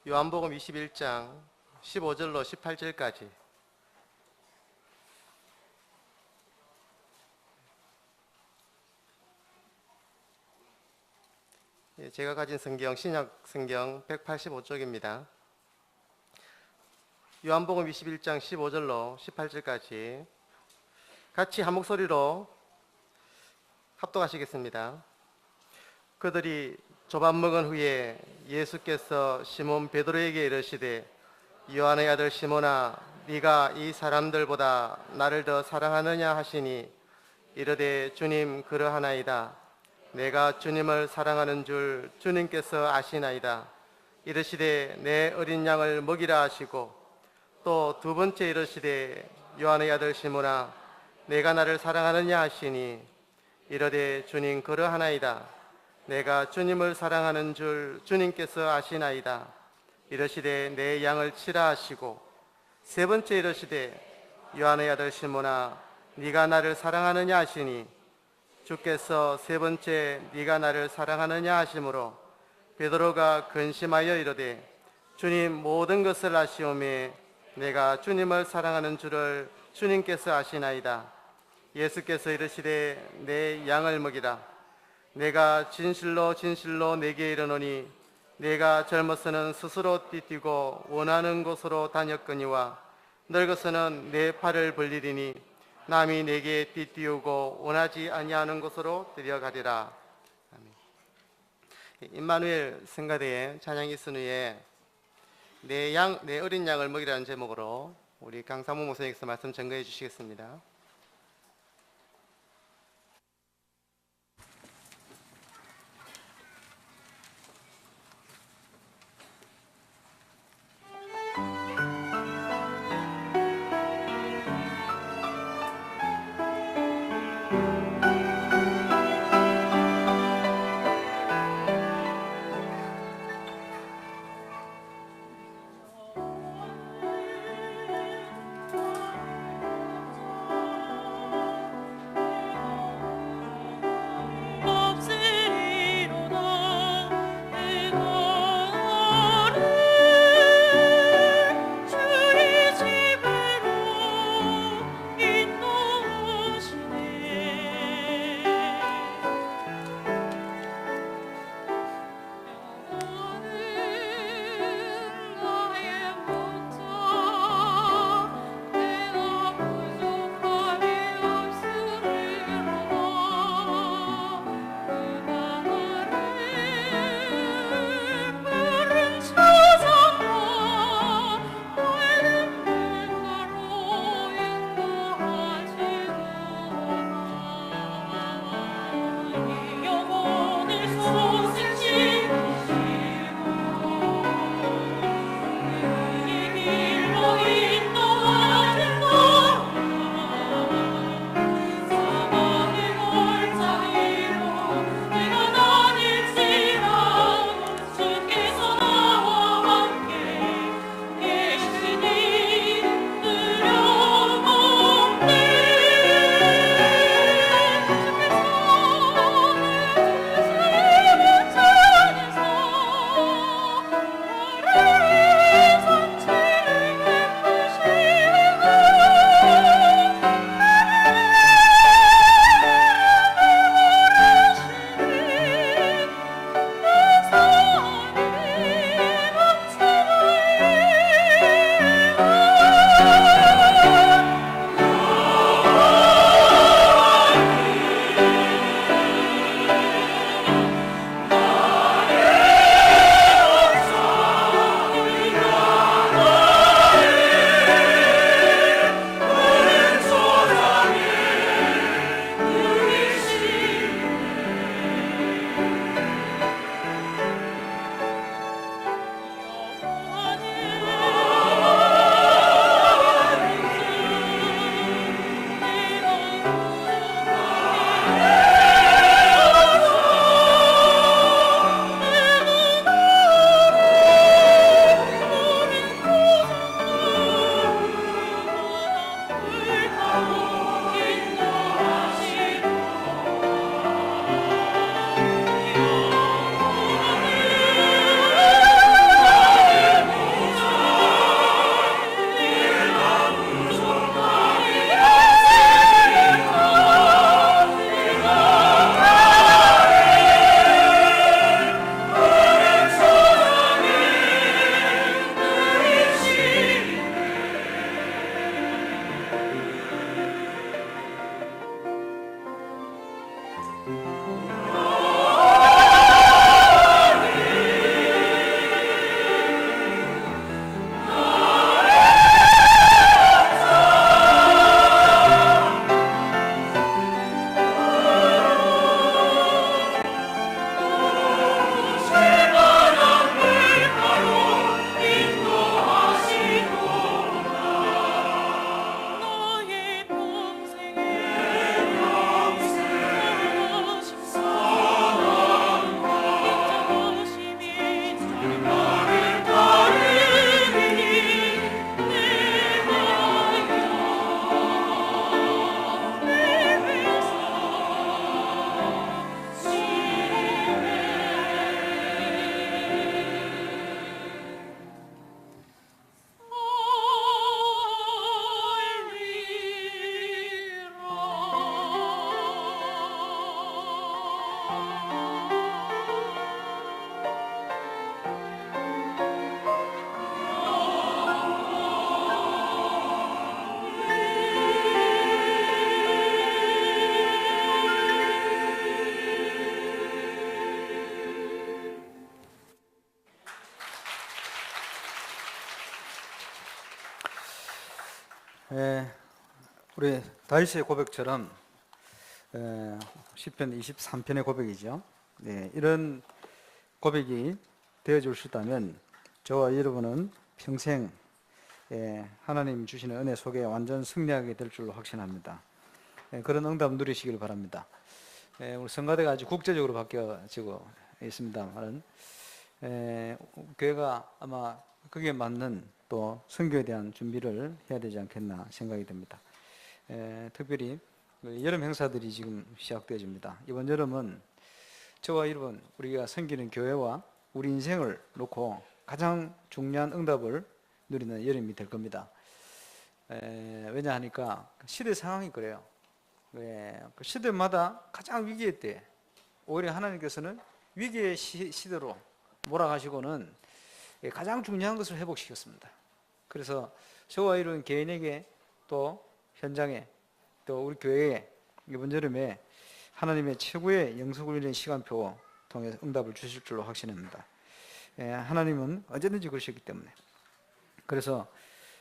요한복음 21장 15절로 18절까지. 제가 가진 성경 신약 성경 185쪽입니다. 요한복음 21장 15절로 18절까지 같이 한 목소리로 합독하시겠습니다. 그들이 조밥 먹은 후에 예수께서 시몬 베드로에게 이르시되 요한의 아들 시몬아 네가 이 사람들보다 나를 더 사랑하느냐 하시니 이르되 주님 그러하나이다. 내가 주님을 사랑하는 줄 주님께서 아시나이다. 이르시되 내 어린 양을 먹이라 하시고 또 두 번째 이르시되 요한의 아들 시몬아 내가 나를 사랑하느냐 하시니 이르되 주님 그러하나이다. 내가 주님을 사랑하는 줄 주님께서 아시나이다. 이르시되 내 양을 치라 하시고 세 번째 이르시되 요한의 아들 시몬아 네가 나를 사랑하느냐 하시니 주께서 세 번째 네가 나를 사랑하느냐 하시므로 베드로가 근심하여 이르되 주님 모든 것을 아시오매 내가 주님을 사랑하는 줄을 주님께서 아시나이다. 예수께서 이르시되 내 양을 먹이라. 내가 진실로 진실로 내게 이르노니 내가 젊어서는 스스로 띠뛰고 원하는 곳으로 다녔거니와 늙어서는 내 팔을 벌리리니 남이 내게 띠띠우고 원하지 아니하는 곳으로 데려가리라. 아멘. 임마누엘 성가대의 찬양 있은 후에 내 어린 양을 먹이라는 제목으로 우리 강사무 목사님께서 말씀 전거해 주시겠습니다. 우리 다윗의 고백처럼 시편 23편의 고백이죠. 네, 이런 고백이 되어줄 수 있다면 저와 여러분은 평생 하나님 주시는 은혜 속에 완전 승리하게 될 줄로 확신합니다. 그런 응답 누리시길 바랍니다. 우리 성가대가 아주 국제적으로 바뀌어지고 있습니다만 교회가 아마 그게 맞는 또 선교에 대한 준비를 해야 되지 않겠나 생각이 듭니다. 특별히 여름 행사들이 지금 시작되어집니다. 이번 여름은 저와 여러분 우리가 섬기는 교회와 우리 인생을 놓고 가장 중요한 응답을 누리는 여름이 될 겁니다. 왜냐하니까 시대 상황이 그래요. 그 시대마다 가장 위기의 때 오히려 하나님께서는 위기의 시대로 몰아가시고는 가장 중요한 것을 회복시켰습니다. 그래서 저와 이런 개인에게 또 현장에 또 우리 교회에 이번 여름에 하나님의 최고의 영성훈련의 시간표 통해 응답을 주실 줄로 확신합니다. 하나님은 언제든지 그러셨기 때문에 그래서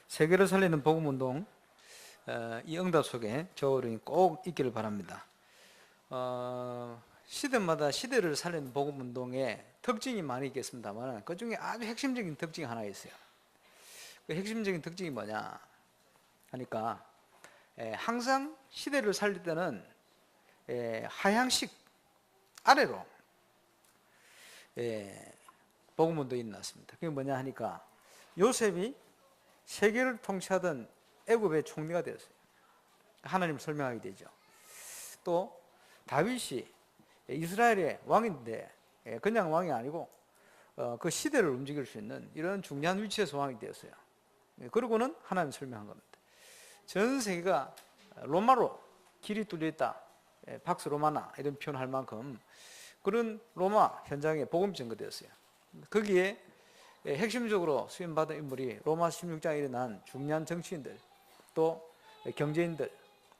세계를 살리는 복음운동 이 응답 속에 저와 여러분이 꼭 있기를 바랍니다. 시대마다 시대를 살리는 복음운동에 특징이 많이 있겠습니다만 그 중에 아주 핵심적인 특징이 하나 있어요. 그 핵심적인 특징이 뭐냐 하니까 항상 시대를 살릴 때는 하향식 아래로 복음운동이 일어났습니다. 그게 뭐냐 하니까 요셉이 세계를 통치하던 애굽의 총리가 되었어요. 하나님을 설명하게 되죠. 또 다윗이 이스라엘의 왕인데 그냥 왕이 아니고 그 시대를 움직일 수 있는 이런 중요한 위치에서 왕이 되었어요. 그러고는 하나님 설명한 겁니다. 전 세계가 로마로 길이 뚫려 있다. 박스 로마나 이런 표현할 만큼 그런 로마 현장에 복음이 전거되었어요. 거기에 핵심적으로 수임받은 인물이 로마 16장에 일어난 중요한 정치인들 또 경제인들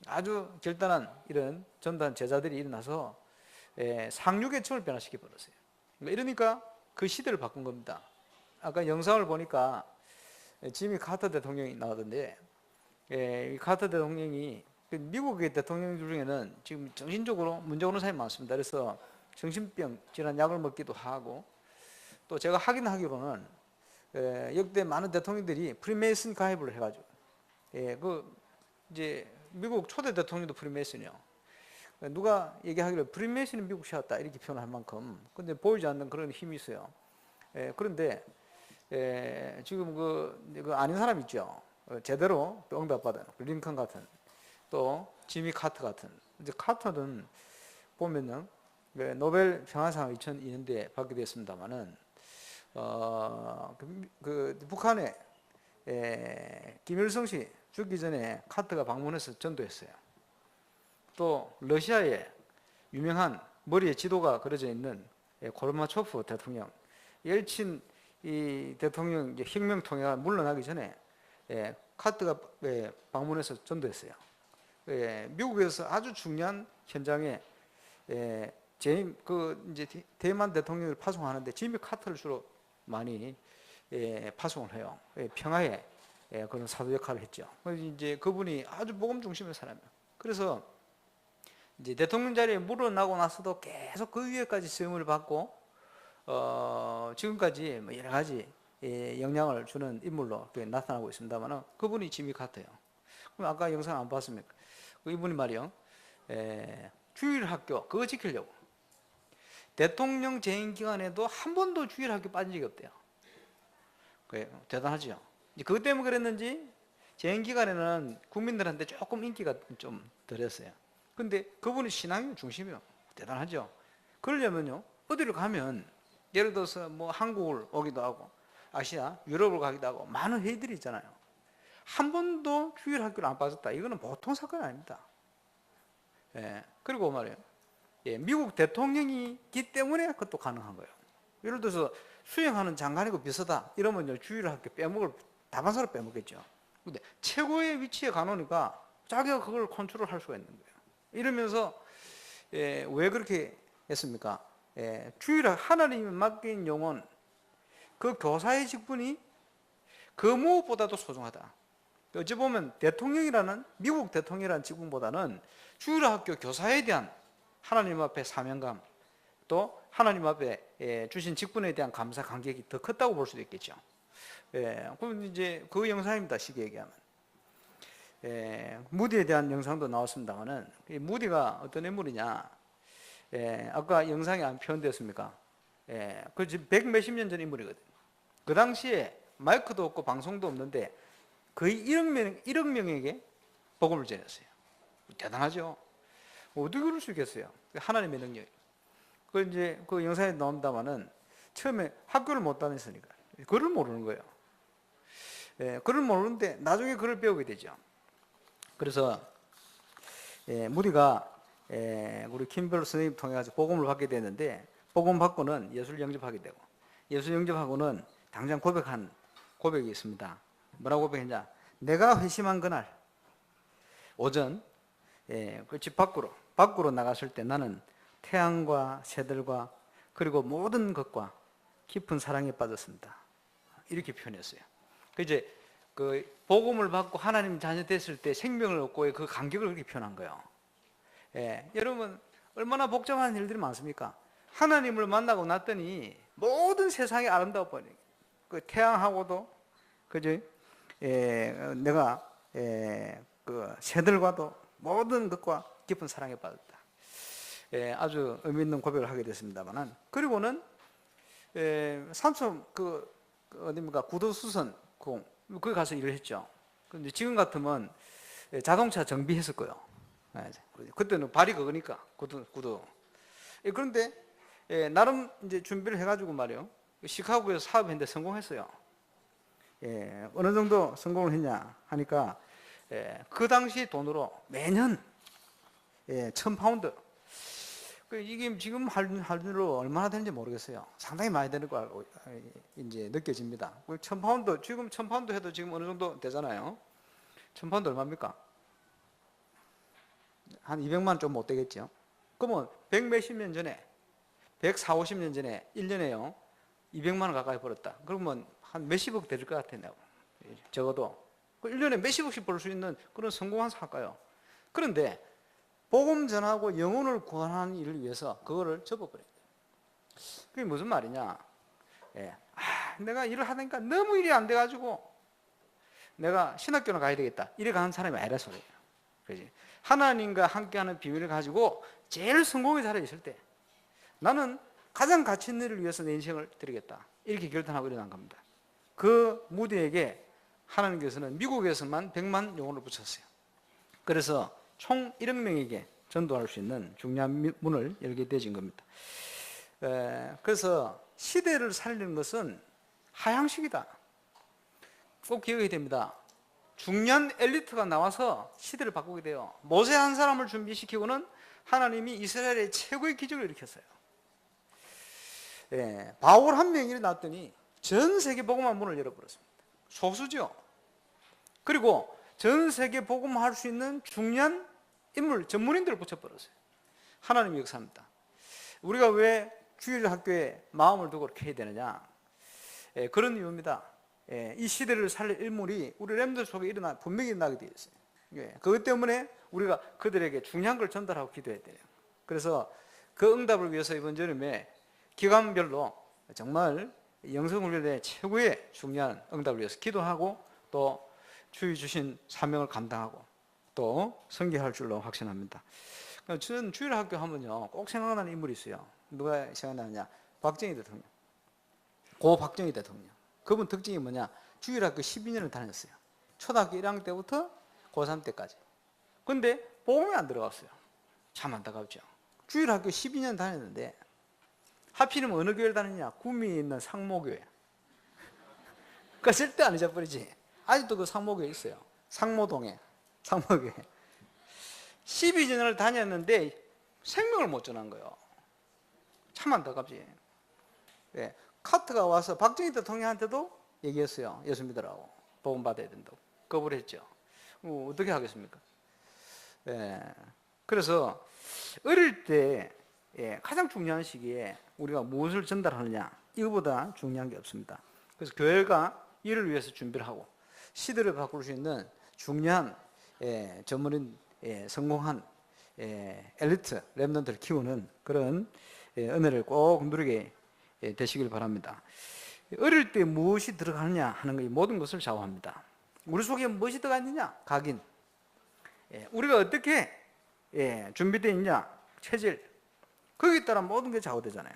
아주 결단한 이런 전단 제자들이 일어나서 상류계층을 변화시켜 버렸어요. 이러니까 그 시대를 바꾼 겁니다. 아까 영상을 보니까 지미 카터 대통령이 나오던데 이 카터 대통령이 미국의 대통령 중에는 지금 정신적으로 문제 오는 사람이 많습니다. 그래서 정신병 질환 약을 먹기도 하고 또 제가 확인하기로는 역대 많은 대통령들이 프리메이슨 가입을 해가지고 그 이제 미국 초대 대통령도 프리메이슨이요. 누가 얘기하기를 프리메이슨이 미국 시였다 이렇게 표현할 만큼 근데 보이지 않는 그런 힘이 있어요. 그런데 지금 그 아닌 사람 있죠. 제대로 응답받은 링컨 같은 또 지미 카터 같은 이제 카터는 보면은 노벨 평화상 2002년도에 받게 됐습니다만은 북한에 김일성 씨 죽기 전에 카터가 방문해서 전도했어요. 또 러시아에 유명한 머리에 지도가 그려져 있는 고르바초프 대통령, 옐친 이 대통령 혁명 통해가 물러나기 전에 카터가 방문해서 전도했어요. 미국에서 아주 중요한 현장에 이제 대만 대통령을 파송하는데 지미 카터를 주로 많이 파송을 해요. 평화에 그런 사도 역할을 했죠. 이제 그분이 아주 복음 중심의 사람이에요. 그래서 이제 대통령 자리에 물러나고 나서도 계속 그 위에까지 시험을 받고 지금까지 뭐 여러 가지 영향을 주는 인물로 나타나고 있습니다만 그분이 지미 카터예요. 그럼 아까 영상 안 봤습니까? 이분이 말이요, 주일학교 그거 지키려고 대통령 재임 기간에도 한 번도 주일학교 빠진 적이 없대요. 대단하죠. 그것 때문에 그랬는지 재임 기간에는 국민들한테 조금 인기가 좀 덜했어요. 근데 그분이 신앙의 중심이에요. 대단하죠. 그러려면요, 어디를 가면 예를 들어서 뭐 한국을 오기도 하고 아시아, 유럽을 가기도 하고 많은 회의들이 있잖아요. 한 번도 주일 학교를 안 빠졌다. 이거는 보통 사건이 아닙니다. 그리고 말이에요, 미국 대통령이기 때문에 그것도 가능한 거예요. 예를 들어서 수행하는 장관이고 비서다 이러면 주일 학교 빼먹을 다반사로 빼먹겠죠. 근데 최고의 위치에 가놓으니까 자기가 그걸 컨트롤할 수가 있는 거예요. 이러면서 왜 그렇게 했습니까? 주일학 하나님이 맡긴 영혼 그 교사의 직분이 그 무엇보다도 소중하다. 어찌 보면 대통령이라는 미국 대통령이라는 직분보다는 주일학교 교사에 대한 하나님 앞에 사명감, 또 하나님 앞에 주신 직분에 대한 감사 감격이 더 컸다고 볼 수도 있겠죠. 그럼 이제 그 영상입니다. 쉽게 얘기하면 무디에 대한 영상도 나왔습니다만은 무디가 어떤 인물이냐? 아까 영상에 안 표현됐습니까? 그 지금 100몇십 년 전 인물이거든요. 그 당시에 마이크도 없고 방송도 없는데 거의 1억 명에게 복음을 전했어요. 대단하죠? 어떻게 그럴 수 있겠어요? 하나님의 능력. 그 이제 그 영상에 나온다마는 처음에 학교를 못 다녔으니까 글을 모르는 거예요. 글을 모르는데 나중에 글을 배우게 되죠. 그래서 무디가 우리 김별 선생님 통해 서 복음을 받게 되는데, 복음 받고는 예술 영접하게 되고, 예술 영접하고는 당장 고백한 고백이 있습니다. 뭐라고 고백했냐? 내가 회심한 그날 오전 그 집 밖으로 나갔을 때 나는 태양과 새들과 그리고 모든 것과 깊은 사랑에 빠졌습니다. 이렇게 표현했어요. 그 이제 그 복음을 받고 하나님 자녀 됐을 때 생명을 얻고의 그 감격을 그렇게 표현한 거예요. 여러분 얼마나 복잡한 일들이 많습니까? 하나님을 만나고 났더니 모든 세상이 아름다워 버리는 거예요. 그 태양하고도 그죠? 내가 그 새들과도 모든 것과 깊은 사랑에 빠졌다. 아주 의미 있는 고백을 하게 됐습니다만은, 그리고는 삼촌 어디입니까? 구도수선 거기 가서 일을 했죠. 근데 지금 같으면 자동차 정비했을 거예요. 그때는 발이 그거니까 구도. 그런데 나름 이제 준비를 해가지고 말이요, 시카고에서 사업했는데 성공했어요. 어느 정도 성공을 했냐 하니까 그 당시 돈으로 매년 1,000파운드. 이게 지금 할인으로 얼마나 되는지 모르겠어요. 상당히 많이 되는 거 알고 이제 느껴집니다. 1,000파운드, 지금 1,000파운드 해도 지금 어느 정도 되잖아요. 1,000파운드 얼마입니까? 한 200만 원 좀 못 되겠죠. 그러면 100 몇십 년 전에, 140, 50년 전에 1년에요 200만 원 가까이 벌었다. 그러면 한 몇십억 될 것 같아요. 적어도 1년에 몇십억씩 벌 수 있는 그런 성공한 사업가요. 그런데 복음 전하고 영혼을 구원하는 일을 위해서 그거를 접어버려요. 그게 무슨 말이냐? 내가 일을 하니까 너무 일이 안 돼가지고 내가 신학교를 가야 되겠다, 이래 가는 사람이 아니라 소리예요. 그렇지? 하나님과 함께하는 비밀을 가지고 제일 성공의 자리에 있을 때 나는 가장 가치 있는 일을 위해서 내 인생을 드리겠다, 이렇게 결단하고 일어난 겁니다. 그 무디에게 하나님께서는 미국에서만 100만 영혼을 붙였어요. 그래서 총 1억 명에게 전도할 수 있는 중요한 문을 열게 되어진 겁니다. 그래서 시대를 살리는 것은 하향식이다. 꼭 기억해야 됩니다. 중요한 엘리트가 나와서 시대를 바꾸게 돼요. 모세 한 사람을 준비시키고는 하나님이 이스라엘의 최고의 기적을 일으켰어요. 바울 한 명이 일어났더니 전 세계 복음화 문을 열어버렸습니다. 소수죠. 그리고 전 세계 복음화할 수 있는 중요한 인물, 전문인들을 붙여버렸어요. 하나님의 역사입니다. 우리가 왜 주일학교에 마음을 두고 그렇게 해야 되느냐? 그런 이유입니다. 이 시대를 살릴 인물이 우리 렘들 속에 분명히 일어나게 되어 있어요. 그것 때문에 우리가 그들에게 중요한 걸 전달하고 기도해야 돼요. 그래서 그 응답을 위해서 이번 여름에 기간별로 정말 영성훈련의 최고의 중요한 응답을 위해서 기도하고 또 주의 주신 사명을 감당하고 또 선교할 줄로 확신합니다. 저는 주일학교 하면요 꼭 생각나는 인물이 있어요. 누가 생각나느냐? 박정희 대통령. 고 박정희 대통령. 그분 특징이 뭐냐? 주일학교 12년을 다녔어요. 초등학교 1학년 때부터 고3 때까지. 근데 복음이 안 들어갔어요. 참 안타깝죠. 주일학교 12년 다녔는데 하필이면 어느 교회를 다녔냐? 구미에 있는 상모교회. 그러니까 절대 안 잊어버리지. 아직도 그 상모교회 있어요. 상모동에 상모교회. 12년을 다녔는데 생명을 못 전한 거예요. 참 안타깝지. 카트가 와서 박정희 대통령한테도 얘기했어요. 예수 믿으라고. 복음 받아야 된다고. 거부했죠. 어떻게 하겠습니까? 그래서 어릴 때 가장 중요한 시기에 우리가 무엇을 전달하느냐, 이거보다 중요한 게 없습니다. 그래서 교회가 이를 위해서 준비를 하고 시대를 바꿀 수 있는 중요한 전문인 성공한 엘리트 랩런트를 키우는 그런 은혜를 꼭 누리게 되시길 바랍니다. 어릴 때 무엇이 들어가느냐 하는 것이 모든 것을 좌우합니다. 우리 속에 무엇이 들어가 있느냐? 각인. 우리가 어떻게 준비되어 있냐? 체질. 거기에 따라 모든 게 좌우되잖아요.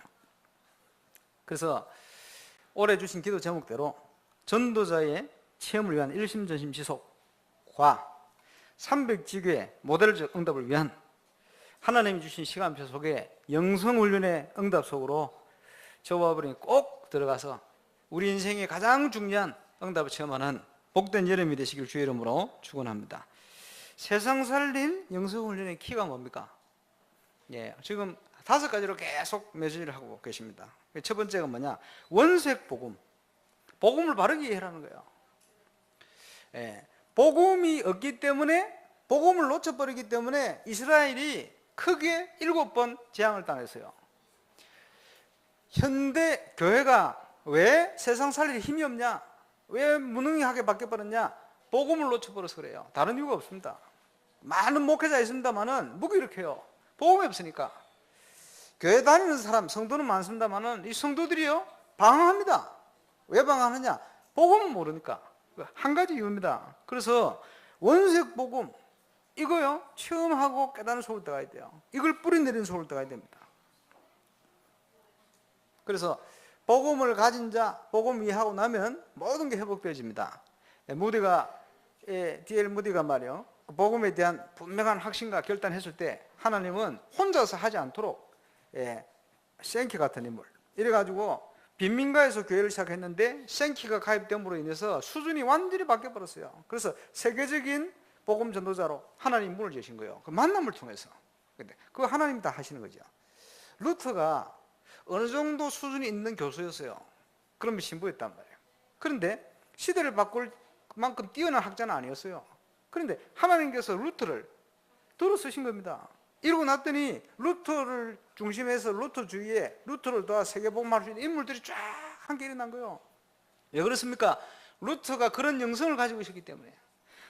그래서 올해 주신 기도 제목대로 전도자의 체험을 위한 일심전심 지속과 300지교의 모델적 응답을 위한 하나님이 주신 시간표 속에 영성훈련의 응답 속으로 저와 여러분이 꼭 들어가서 우리 인생의 가장 중요한 응답을 체험하는 복된 여름이 되시길 주의 이름으로 축원합니다. 세상 살릴 영성훈련의 키가 뭡니까? 지금 5가지로 계속 메시지를 하고 계십니다. 첫 번째가 뭐냐? 원색 복음. 복음을 바르게 이해하라는 거예요. 복음이 없기 때문에, 복음을 놓쳐버리기 때문에 이스라엘이 크게 7번 재앙을 당했어요. 현대 교회가 왜 세상 살릴 힘이 없냐? 왜 무능하게 바뀌어버렸냐? 복음을 놓쳐버려서 그래요. 다른 이유가 없습니다. 많은 목회자 있습니다만은 무기력해요. 복음이 없으니까. 교회 다니는 사람, 성도는 많습니다만은 이 성도들이요 방황합니다. 왜 방황하느냐? 복음은 모르니까. 한 가지 이유입니다. 그래서 원색 복음 이거요 체험하고 깨닫는 속을 들어가야 돼요. 이걸 뿌리내리는 속을 들어가야 됩니다. 그래서 복음을 가진 자, 복음 이해하고 나면 모든 게 회복되어집니다. D.L. 무디가 말이요 복음에 대한 분명한 확신과 결단했을 때 하나님은 혼자서 하지 않도록 생키 같은 인물 이래가지고 빈민가에서 교회를 시작했는데 생키가 가입됨으로 인해서 수준이 완전히 바뀌어버렸어요. 그래서 세계적인 복음 전도자로 하나님 문을 여신 거예요. 그 만남을 통해서. 근데 그거 하나님 다 하시는 거죠. 루터가 어느 정도 수준이 있는 교수였어요. 그러면 신부였단 말이에요. 그런데 시대를 바꿀 만큼 뛰어난 학자는 아니었어요. 그런데 하나님께서 루터를 들어 쓰신 겁니다. 이러고 났더니 루터를 중심해서 루터 주위에 루터를 도와 세계복음할 수 있는 인물들이 쫙 함께 일어난 거예요. 왜 그렇습니까? 루터가 그런 영성을 가지고 있었기 때문에.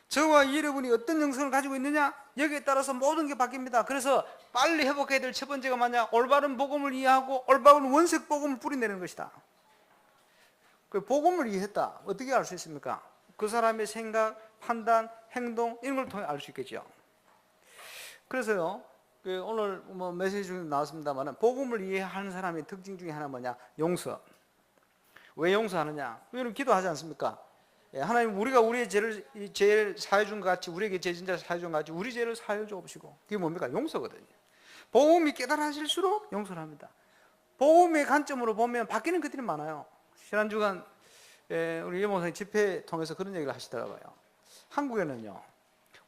저와 여러분이 어떤 영성을 가지고 있느냐? 여기에 따라서 모든 게 바뀝니다. 그래서 빨리 회복해야 될 첫 번째가 뭐냐? 올바른 복음을 이해하고 올바른 원색 복음을 뿌리내는 것이다. 그 복음을 이해했다. 어떻게 알 수 있습니까? 그 사람의 생각, 판단, 행동 이런 걸 통해 알 수 있겠죠. 그래서요. 오늘 뭐 메시지 중에 나왔습니다만 복음을 이해하는 사람의 특징 중에 하나 뭐냐? 용서. 왜 용서하느냐? 여러분 기도하지 않습니까? 하나님 우리가 우리의 죄를 사해 준 것 같이 우리에게 죄진자 사해 준 것 같이 우리 죄를 사해 주옵시고 그게 뭡니까? 용서거든요. 복음이 깨달아질수록 용서를 합니다. 복음의 관점으로 보면 바뀌는 것들이 많아요. 지난주간 우리 예모사님 집회 통해서 그런 얘기를 하시더라고요. 한국에는요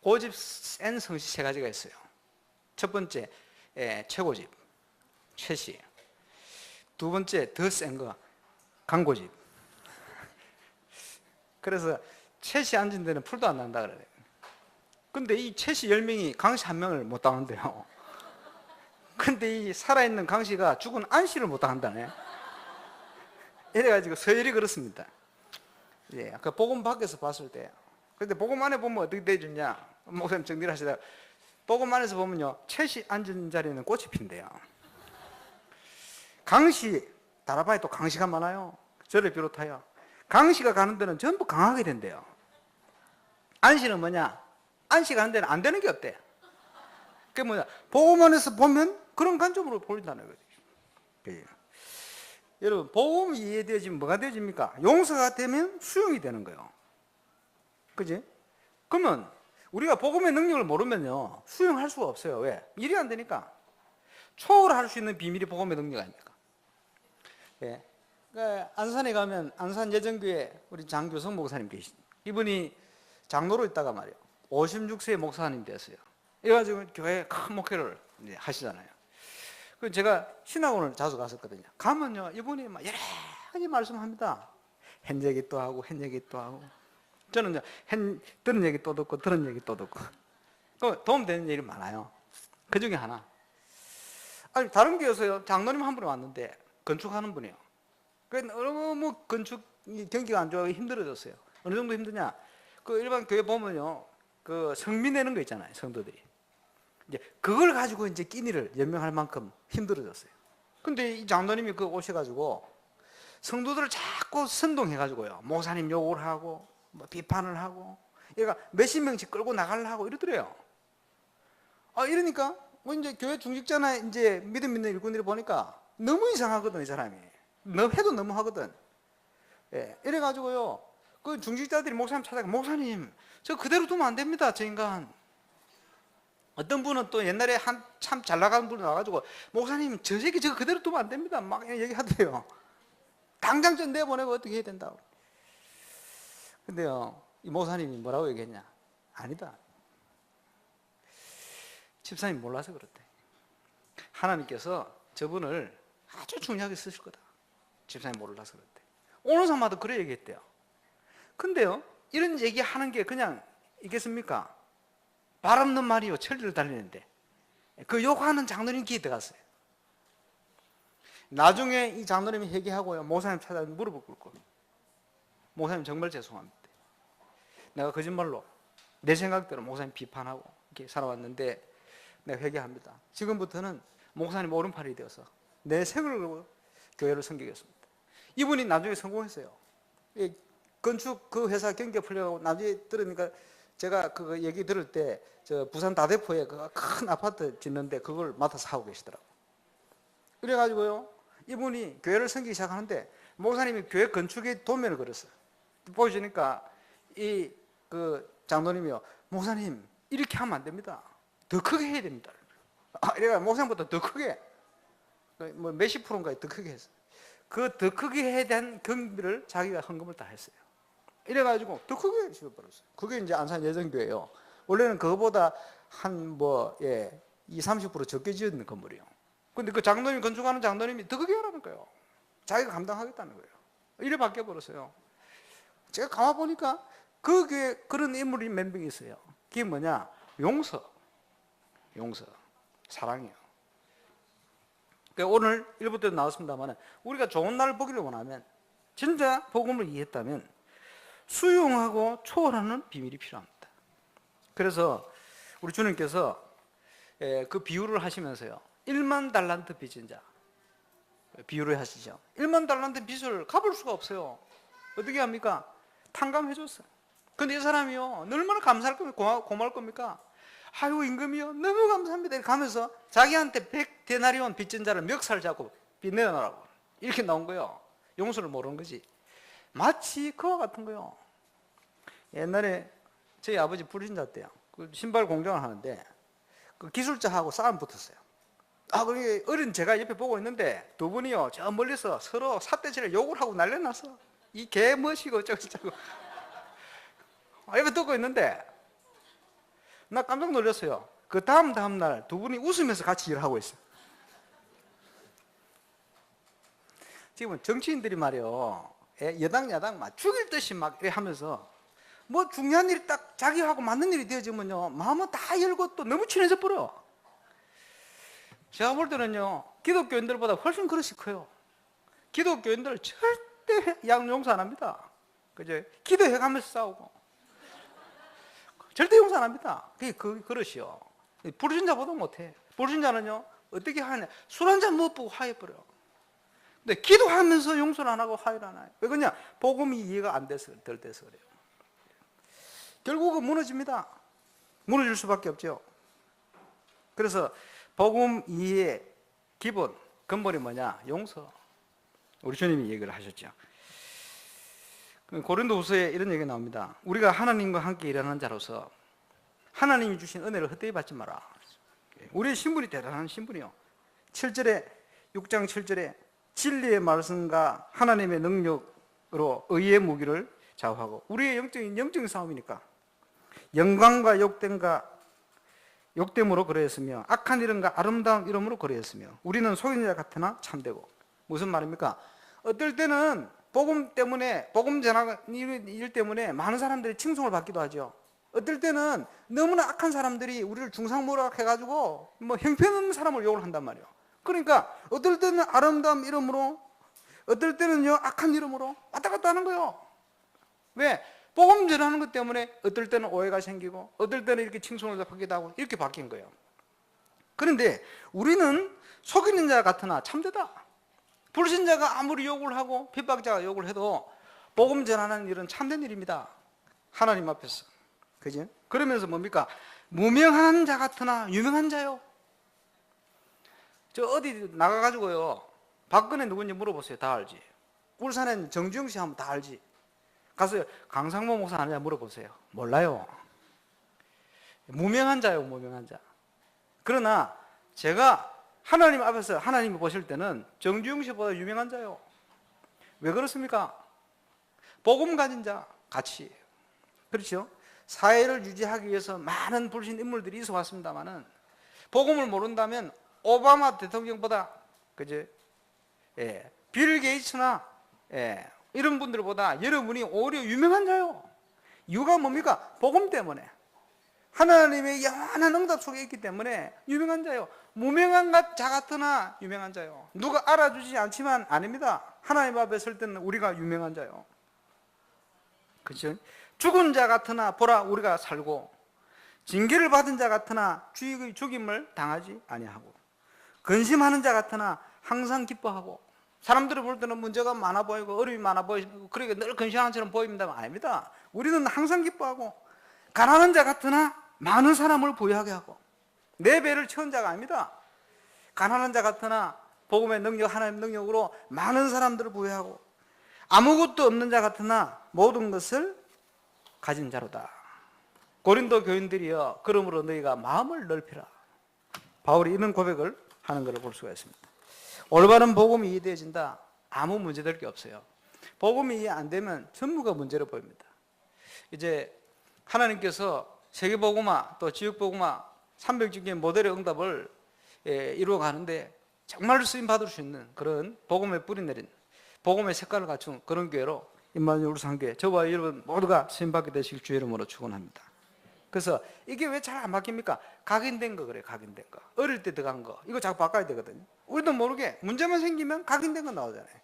고집 센 성씨 3가지가 있어요. 첫 번째 최고집 최씨, 두 번째 더 센 거 강고집. 그래서 최씨 앉은 데는 풀도 안 난다 그래요. 근데 이 최씨 10명이 강씨 1명을 못 당한대요. 근데 이 살아있는 강씨가 죽은 안씨를 못 당한다네. 이래가지고 서열이 그렇습니다. 그 복음 밖에서 봤을 때. 근데 복음 안에 보면 어떻게 되어주냐? 목사님 정리를 하시다가 복음 안에서 보면요 최씨 앉은 자리는 꽃이 핀대요. 강씨 다라바에 또 강씨가 많아요. 저를 비롯하여 강씨가 가는 데는 전부 강하게 된대요. 안씨는 뭐냐? 안씨 가는 데는 안 되는 게 없대. 그게 뭐냐? 복음 안에서 보면 그런 관점으로 보인다는 거죠. 여러분 복음이 이해되어지면 뭐가 되어집니까? 용서가 되면 수용이 되는 거예요. 그지? 그러면 우리가 복음의 능력을 모르면요 수용할 수가 없어요. 왜? 일이 안 되니까. 초월할 수 있는 비밀이 복음의 능력 아닙니까? 그러니까 안산에 가면 안산 예정교회 우리 장교성 목사님 계시죠. 이분이 장로로 있다가 말이에요 56세의 목사님 됐어요. 이래가지고 교회에 큰 목회를 하시잖아요. 그 제가 신학원을 자주 갔었거든요. 가면요 이분이 막 여러 가지 말씀합니다. 한 얘기 또 하고 한 얘기 또 하고. 저는 들은 얘기 또 듣고 들은 얘기 또 듣고 도움되는 얘기 많아요. 그 중에 하나, 아니 다른 교회에서요 장로님 한 분이 왔는데 건축하는 분이에요. 너무 건축 경기가 안 좋아서 힘들어졌어요. 어느 정도 힘드냐? 그 일반 교회 보면요 그 성미 내는 거 있잖아요, 성도들이. 이제 그걸 가지고 이제 끼니를 연명할 만큼 힘들어졌어요. 근데 이 장로님이 그 오셔가지고 성도들을 자꾸 선동해가지고요, 목사님 욕을 하고 뭐 비판을 하고, 얘가 몇십 명씩 끌고 나가려 하고 이러더래요. 이러니까 뭐 이제 교회 중직자나 이제 믿음 있는 일꾼들이 보니까 너무 이상하거든, 이 사람이. 해도 너무 하거든. 예, 이래가지고요, 그 중직자들이 목사님 찾아가, 목사님, 저 그대로 두면 안 됩니다, 저 인간. 어떤 분은 또 옛날에 참 잘 나가는 분이 와가지고, 목사님, 저 새끼 저 그대로 두면 안 됩니다, 막 얘기하대요. 당장 좀 내보내고 어떻게 해야 된다고. 근데요, 이 목사님이 뭐라고 얘기했냐? 아니다. 집사님 몰라서 그렇대. 하나님께서 저분을 아주 중요하게 쓰실 거다. 집사님 몰라서 그렇대. 오늘 사마도 그래 얘기했대요. 근데요, 이런 얘기하는 게 그냥 있겠습니까? 발 없는 말이요, 천리를 달리는데 그 욕하는 장로님 귀에 들어갔어요. 나중에 이 장로님이 회개하고요, 목사님 찾아 무릎을 꿇고, 목사님 정말 죄송합니다. 내가 거짓말로 내 생각대로 목사님 비판하고 이렇게 살아왔는데 내가 회개합니다. 지금부터는 목사님 오른팔이 되어서 내 생을 걸고 교회를 섬기겠습니다. 이분이 나중에 성공했어요. 건축 그 회사 경계 풀려가고 나중에 들으니까, 제가 그 얘기 들을 때 저 부산 다대포에 그 큰 아파트 짓는데 그걸 맡아서 하고 계시더라고요. 그래가지고요, 이분이 교회를 섬기기 시작하는데 목사님이 교회 건축에 도면을 걸었어요. 보시니까 이 그 장로님이요, 목사님 이렇게 하면 안 됩니다. 더 크게 해야 됩니다. 이래가 목사님보다 더 크게, 뭐 몇십 프로인가 더 크게 했어요. 그 더 크게 해야 되는 경비를 자기가 헌금을 다 했어요. 이래가지고 더 크게 지어버렸어요. 그게 이제 안산 예정교회예요. 원래는 그거보다 한 20, 30% 적게 지은 건물이에요. 근데 그 장로님, 건축하는 장로님이 더 크게 하라는 거예요. 자기가 감당하겠다는 거예요. 이래 바뀌어버렸어요. 제가 가만 보니까 그 교회 그런 인물이 몇 명 있어요. 그게 뭐냐? 용서, 사랑이에요. 그러니까 오늘 1부 때도 나왔습니다만, 우리가 좋은 날을 보기를 원하면, 진짜 복음을 이해했다면 수용하고 초월하는 비밀이 필요합니다. 그래서 우리 주님께서 그 비유를 하시면서요, 1만 달란트 빚진 자 비유를 하시죠. 1만 달란트 빚을 갚을 수가 없어요. 어떻게 합니까? 탕감해 줬어요. 근데 이 사람이요, 얼마나 감사할 겁니까? 고마울 겁니까? 아유, 임금이요, 너무 감사합니다. 이렇게 가면서 자기한테 100데나리온 빚진 자를 멱살 잡고 빚 내놔라고 이렇게 나온 거예요. 용서를 모르는 거지. 마치 그와 같은 거예요. 옛날에 저희 아버지 불신자 때요, 그 신발 공장을 하는데 그 기술자하고 싸움 붙었어요. 그러니 어린 제가 옆에 보고 있는데 두 분이요, 저 멀리서 서로 삿대질에 욕을 하고 난리났어. 이 개 멋이고 어쩌고 이거 듣고 있는데 나 깜짝 놀랐어요. 그 다음 날 두 분이 웃으면서 같이 일하고 있어요. 지금 정치인들이 말이요, 여당 야당 막 죽일 듯이 막 이렇게 하면서 뭐 중요한 일이 딱 자기하고 맞는 일이 되어지면요, 마음은 다 열고 또 너무 친해져 버려. 제가 볼 때는요, 기독교인들보다 훨씬 그릇이 커요. 기독교인들 절대 용서 안 합니다. 그죠? 기도해 가면서 싸우고 절대 용서 안 합니다. 그게 그 그릇이요. 불신자보다 못해. 불신자는요, 어떻게 하냐, 술 한 잔 못 보고 화해버려. 근데 기도하면서 용서를 안 하고 화해를 안 해요. 왜 그러냐? 복음이 이해가 안 돼서, 덜 돼서 그래요. 결국은 무너집니다. 무너질 수밖에 없죠. 그래서 복음 이해의 기본, 근본이 뭐냐? 용서. 우리 주님이 얘기를 하셨죠. 고린도후서에 이런 얘기가 나옵니다. 우리가 하나님과 함께 일하는 자로서 하나님이 주신 은혜를 헛되이 받지 마라. 우리의 신분이 대단한 신분이요. 7절에, 6장 7절에 진리의 말씀과 하나님의 능력으로 의의 무기를 좌우하고, 우리의 영적인 싸움이니까 영광과 욕됨으로 그러했으며 악한 이름과 아름다운 이름으로 그러했으며 우리는 속인 자 같으나 참되고. 무슨 말입니까? 어떨 때는 복음 때문에, 복음 전하는 일 때문에 많은 사람들이 칭송을 받기도 하죠. 어떨 때는 너무나 악한 사람들이 우리를 중상모략해가지고 뭐 형편없는 사람을 욕을 한단 말이에요. 그러니까 어떨 때는 아름다운 이름으로, 어떨 때는요 악한 이름으로 왔다 갔다 하는 거예요. 왜? 복음 전하는 것 때문에 어떨 때는 오해가 생기고 어떨 때는 이렇게 칭송을 받기도 하고 이렇게 바뀐 거예요. 그런데 우리는 속이는 자 같으나 참되다. 불신자가 아무리 욕을 하고 핍박자가 욕을 해도 복음 전하는 일은 참된 일입니다. 하나님 앞에서. 그죠? 그러면서 뭡니까? 무명한 자 같으나 유명한 자요. 저 어디 나가가지고요, 박근혜 누군지 물어보세요. 다 알지. 울산엔 정주영 씨 하면 다 알지. 가서 강상모 목사 아느냐 물어보세요. 몰라요. 무명한 자요, 무명한 자. 그러나 제가 하나님 앞에서 하나님이 보실 때는 정주영 씨보다 유명한 자요. 왜 그렇습니까? 복음 가진 자 같이. 그렇죠? 사회를 유지하기 위해서 많은 불신 인물들이 있어 왔습니다만은 복음을 모른다면 오바마 대통령보다, 그죠? 예, 빌 게이츠나 이런 분들보다 여러분이 오히려 유명한 자요. 이유가 뭡니까? 복음 때문에. 하나님의 영원한 응답 속에 있기 때문에 유명한 자요. 무명한 자 같으나 유명한 자요. 누가 알아주지 않지만 아닙니다. 하나님 앞에 설 때는 우리가 유명한 자요. 그렇죠? 죽은 자 같으나 보라 우리가 살고, 징계를 받은 자 같으나 주의 죽임을 당하지 아니하고, 근심하는 자 같으나 항상 기뻐하고. 사람들을 볼 때는 문제가 많아 보이고 어려움이 많아 보이고 그러니까 늘 근심하는 것처럼 보입니다만 아닙니다. 우리는 항상 기뻐하고, 가난한 자 같으나 많은 사람을 부유하게 하고. 내 배를 채운 자가 아닙니다. 가난한 자 같으나 복음의 능력, 하나님의 능력으로 많은 사람들을 부유하고, 아무것도 없는 자 같으나 모든 것을 가진 자로다. 고린도 교인들이여, 그러므로 너희가 마음을 넓히라. 바울이 이런 고백을 하는 것을 볼 수가 있습니다. 올바른 복음이 이해되어진다. 아무 문제될 게 없어요. 복음이 이해 안 되면 전부가 문제로 보입니다. 이제 하나님께서 세계복음화 또 지역복음화 300주기의 모델의 응답을 이루어 가는데 정말 쓰임 받을 수 있는 그런 복음의 뿌리 내린, 복음의 색깔을 갖춘 그런 교회로 임마누엘 울산교회, 저와 여러분 모두가 쓰임 받게 되시길 주의 이름으로 축원합니다. 그래서 이게 왜 잘 안 바뀝니까? 각인된 거 그래요. 각인된 거. 어릴 때 들어간 거 이거 자꾸 바꿔야 되거든요. 우리도 모르게 문제만 생기면 각인된 거 나오잖아요.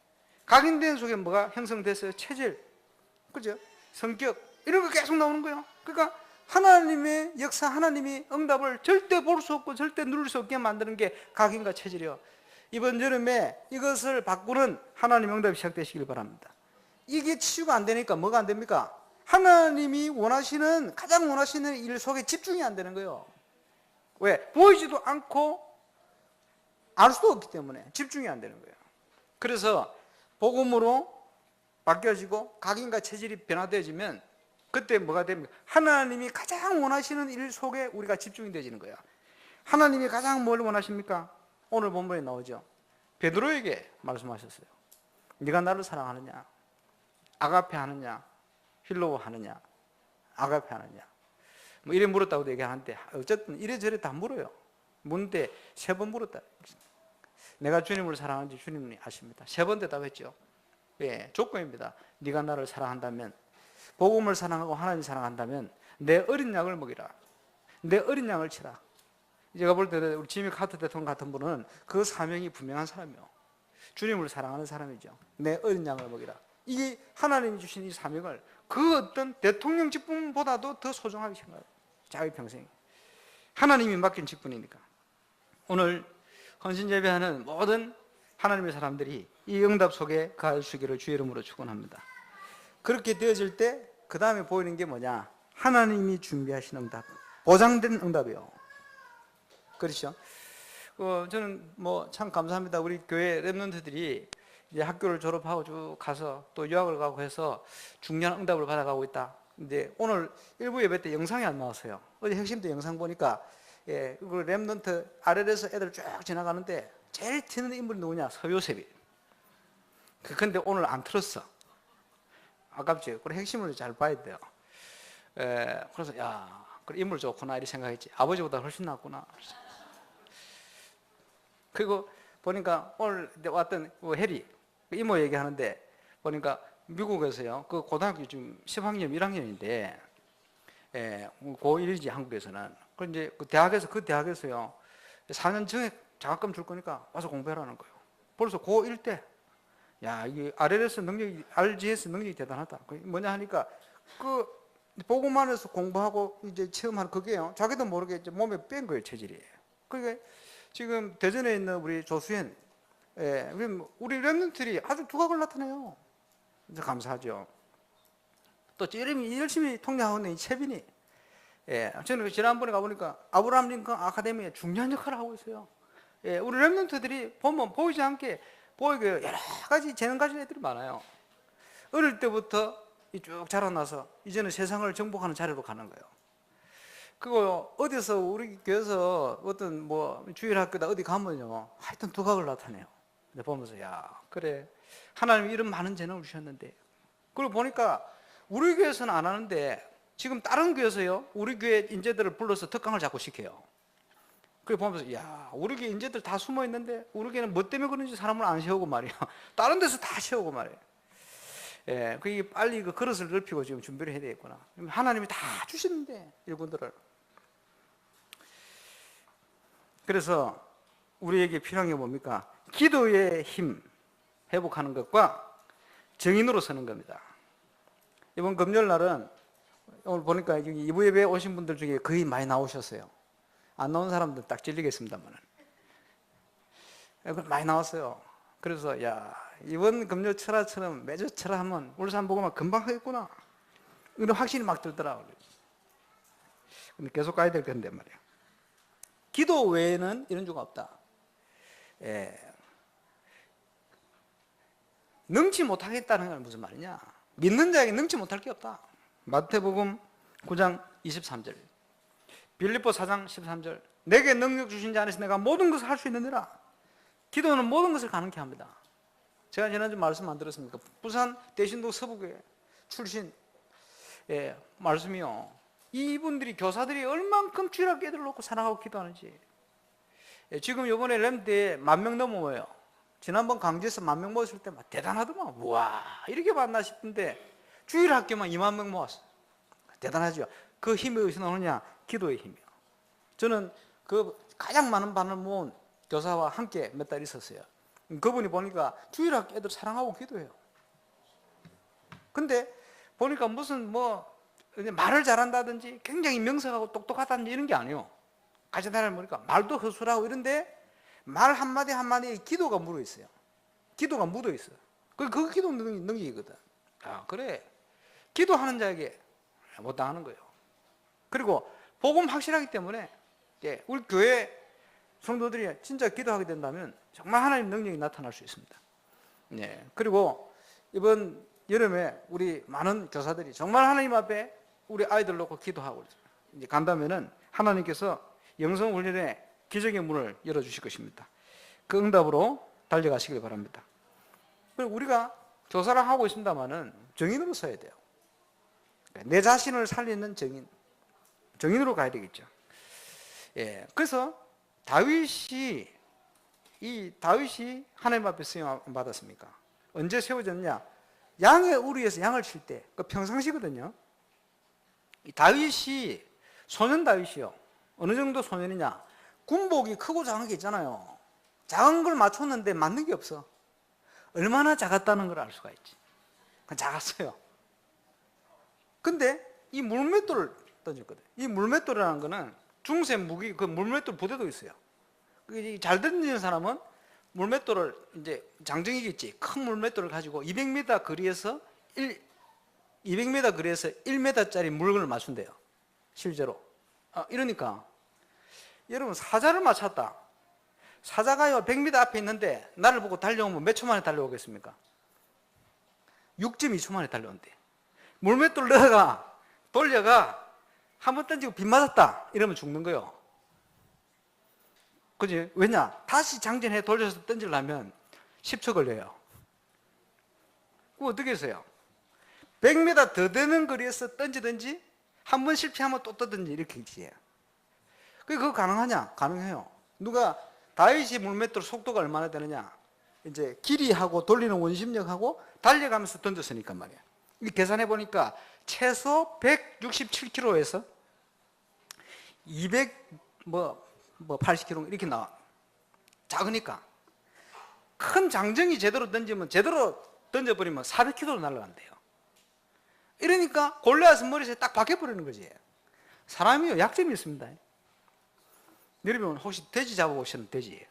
각인된 속에 뭐가 형성됐어요? 체질, 그죠? 성격, 이런 거 계속 나오는 거예요. 그러니까 하나님의 역사, 하나님이 응답을 절대 볼 수 없고 절대 누릴 수 없게 만드는 게 각인과 체질이요. 이번 여름에 이것을 바꾸는 하나님 응답이 시작되시길 바랍니다. 이게 치유가 안 되니까 뭐가 안 됩니까? 하나님이 원하시는, 가장 원하시는 일 속에 집중이 안 되는 거예요. 왜? 보이지도 않고 알 수도 없기 때문에 집중이 안 되는 거예요. 그래서 복음으로 바뀌어지고 각인과 체질이 변화되어지면 그때 뭐가 됩니까? 하나님이 가장 원하시는 일 속에 우리가 집중이 되어지는 거예요. 하나님이 가장 뭘 원하십니까? 오늘 본문에 나오죠. 베드로에게 말씀하셨어요. 네가 나를 사랑하느냐? 아가페 하느냐? 필로우 하느냐? 아가페 하느냐? 뭐 이래 물었다고 얘기하는데 어쨌든 이래저래 다 물어요. 묻는데 3번 물었다. 내가 주님을 사랑하는지 주님이 아십니다. 3번 대답했죠. 예, 조건입니다. 네가 나를 사랑한다면, 복음을 사랑하고 하나님 사랑한다면 내 어린 양을 먹이라. 내 어린 양을 치라. 제가 볼 때 우리 지미 카터 대통령 같은 분은 그 사명이 분명한 사람이요. 주님을 사랑하는 사람이죠. 내 어린 양을 먹이라. 이게 하나님이 주신 이 사명을 그 어떤 대통령 직분보다도 더 소중하게 생각해요. 자기 평생 하나님이 맡긴 직분이니까. 오늘 헌신 예배하는 모든 하나님의 사람들이 이 응답 속에 갈 수 있기를 주의 이름으로 축원합니다. 그렇게 되어질 때 그 다음에 보이는 게 뭐냐? 하나님이 준비하신 응답, 보장된 응답이요. 그렇죠? 저는 뭐 참 감사합니다. 우리 교회 랩런트들이 이제 학교를 졸업하고 쭉 가서 또 유학을 가고 해서 중요한 응답을 받아가고 있다. 근데 오늘 일부 예배 때 영상이 안 나왔어요. 어제 핵심 때 영상 보니까 그 랩런트 RL에서 애들 쭉 지나가는데 제일 튀는 인물이 누구냐? 서요셉이. 근데 오늘 안 틀었어. 아깝지? 그래 핵심을 잘 봐야 돼요. 그래서 야, 그래 인물 좋구나 이렇게 생각했지. 아버지보다 훨씬 낫구나. 그리고 보니까 오늘 왔던 해리 이모 얘기하는데 보니까 미국에서요, 그 고등학교 지금 10학년 1학년인데 고1이지 한국에서는. 그 이제 그 대학에서요 4년 정액 장학금 줄 거니까 와서 공부하라는 거예요. 벌써 고1 때. 야, 이게 RLS 능력이, RGS 능력이 대단하다. 뭐냐 하니까 그 보고만 해서 공부하고 이제 체험하는 그게요. 자기도 모르게 이제 몸에 뺀 거예요, 체질이. 그러니까 지금 대전에 있는 우리 조수현, 예, 우리 랩런트들이 아주 두각을 나타내요. 이제 감사하죠. 또 열심히 통역하고 있는 이 채빈이, 예, 저는 지난번에 가보니까 아브라함 링컨 아카데미에 중요한 역할을 하고 있어요. 예, 우리 랩런트들이 보면 보이지 않게 보이게 여러 가지 재능 가진 애들이 많아요. 어릴 때부터 쭉 자라나서 이제는 세상을 정복하는 자리로 가는 거예요. 그거 어디서 우리 교회에서 어떤 뭐 주일학교다 어디 가면요, 하여튼 두각을 나타내요. 근데 보면서 야, 그래, 하나님이 이런 많은 재능을 주셨는데. 그리고 보니까 우리 교회에서는 안 하는데 지금 다른 교회에서요, 우리 교회 인재들을 불러서 특강을 자꾸 시켜요. 그래 보면서 야, 우리 교회 인재들 다 숨어 있는데 우리 교회는 뭐 때문에 그런지 사람을 안 세우고 말이야. 다른 데서 다 세우고 말이야. 예, 그게 빨리 그 그릇을 넓히고 지금 준비를 해야 되겠구나. 하나님이 다 주시는데 이분들을. 그래서 우리에게 필요한 게 뭡니까? 기도의 힘 회복하는 것과 정인으로 서는 겁니다. 이번 금요일 날은 오늘 보니까 여기 2부 예배에 오신 분들 중에 거의 많이 나오셨어요. 안 나온 사람들 딱 찔리겠습니다만 많이 나왔어요. 그래서 야, 이번 금요 철화처럼 매주 철화하면 울산 보고만 금방 하겠구나, 이런 확신이 막 들더라고요. 근데 계속 가야 될 건데 말이야. 기도 외에는 이런 주가 없다. 예. 능치 못하겠다는 건 무슨 말이냐? 믿는 자에게 능치 못할 게 없다. 마태복음 9장 23절, 빌립보 4장 13절, 내게 능력 주신 자 안에서 내가 모든 것을 할 수 있느니라. 기도는 모든 것을 가능케 합니다. 제가 지난주 말씀 안 들었습니까? 부산 대신도 서부교회 출신, 예, 말씀이요. 이분들이 교사들이 얼만큼 주일학 애들 놓고 사랑하고 기도하는지. 예, 지금 이번에 램대에 10,000명 넘어요. 지난번 강주에서 10,000명 모였을 때 막 대단하더만. 우와, 이렇게 봤나 싶은데 주일학교만 20,000명 모았어요. 대단하죠. 그 힘이 어디서 나오느냐? 기도의 힘이요. 저는 그 가장 많은 반을 모은 교사와 함께 몇 달 있었어요. 그분이 보니까 주일학교 애들 사랑하고 기도해요. 근데 보니까 무슨 뭐 말을 잘한다든지 굉장히 명석하고 똑똑하다든지 이런 게 아니에요. 같이 다녀보니까 말도 허술하고 이런데 말 한마디 한마디에 기도가 묻어 있어요. 기도가 묻어 있어요. 그 기도 능력이거든. 아, 그래. 기도하는 자에게 못 당하는 거예요. 그리고 복음 확실하기 때문에 우리 교회 성도들이 진짜 기도하게 된다면 정말 하나님 능력이 나타날 수 있습니다. 네. 그리고 이번 여름에 우리 많은 교사들이 정말 하나님 앞에 우리 아이들 놓고 기도하고 이제 간다면은 하나님께서 영성 훈련의 기적의 문을 열어주실 것입니다. 그 응답으로 달려가시길 바랍니다. 그리고 우리가 교사를 하고 있습니다만은 정인으로 서야 돼요. 내 자신을 살리는 정인으로 가야 되겠죠. 예, 그래서 다윗이 하나님 앞에 쓰임 받았습니까? 언제 세워졌냐? 양의 우리에서 양을 칠 때, 그 평상시거든요. 다윗이 소년 다윗이요. 어느 정도 소년이냐? 군복이 크고 작은 게 있잖아요. 작은 걸 맞췄는데 맞는 게 없어. 얼마나 작았다는 걸 알 수가 있지. 그건 작았어요. 근데 이 물맷돌을 던졌거든. 이 물맷돌이라는 거는 중세 무기, 그 물맷돌 부대도 있어요. 잘 던지는 사람은 물맷돌을 이제 장정이겠지. 큰 물맷돌을 가지고 200m 거리에서 1m짜리 물건을 맞춘대요. 실제로. 이러니까 여러분, 사자를 맞췄다. 사자가요 100m 앞에 있는데 나를 보고 달려오면 몇 초 만에 달려오겠습니까? 6.2초 만에 달려온대. 물맷돌 돌려가 한 번 던지고 빗 맞았다 이러면 죽는 거예요. 그지? 왜냐? 다시 장전해 돌려서 던지려면 10초 걸려요. 그럼 어떻게 했어요? 100m 더 되는 거리에서 던지든지 한 번 실패하면 또 떠든지 이렇게 해요. 그거 가능하냐? 가능해요. 누가 다윗이 물맷돌 속도가 얼마나 되느냐? 이제 길이하고 돌리는 원심력하고 달려가면서 던졌으니까 말이야. 이 계산해 보니까 최소 167km에서 80km 이렇게 나와. 작으니까. 큰 장정이 제대로 던져버리면 400km로 날아간대요. 이러니까 골리앗은 머리에서 딱 박혀버리는 거지. 사람이요, 약점이 있습니다. 여러분 혹시 돼지 잡아보시는 돼지?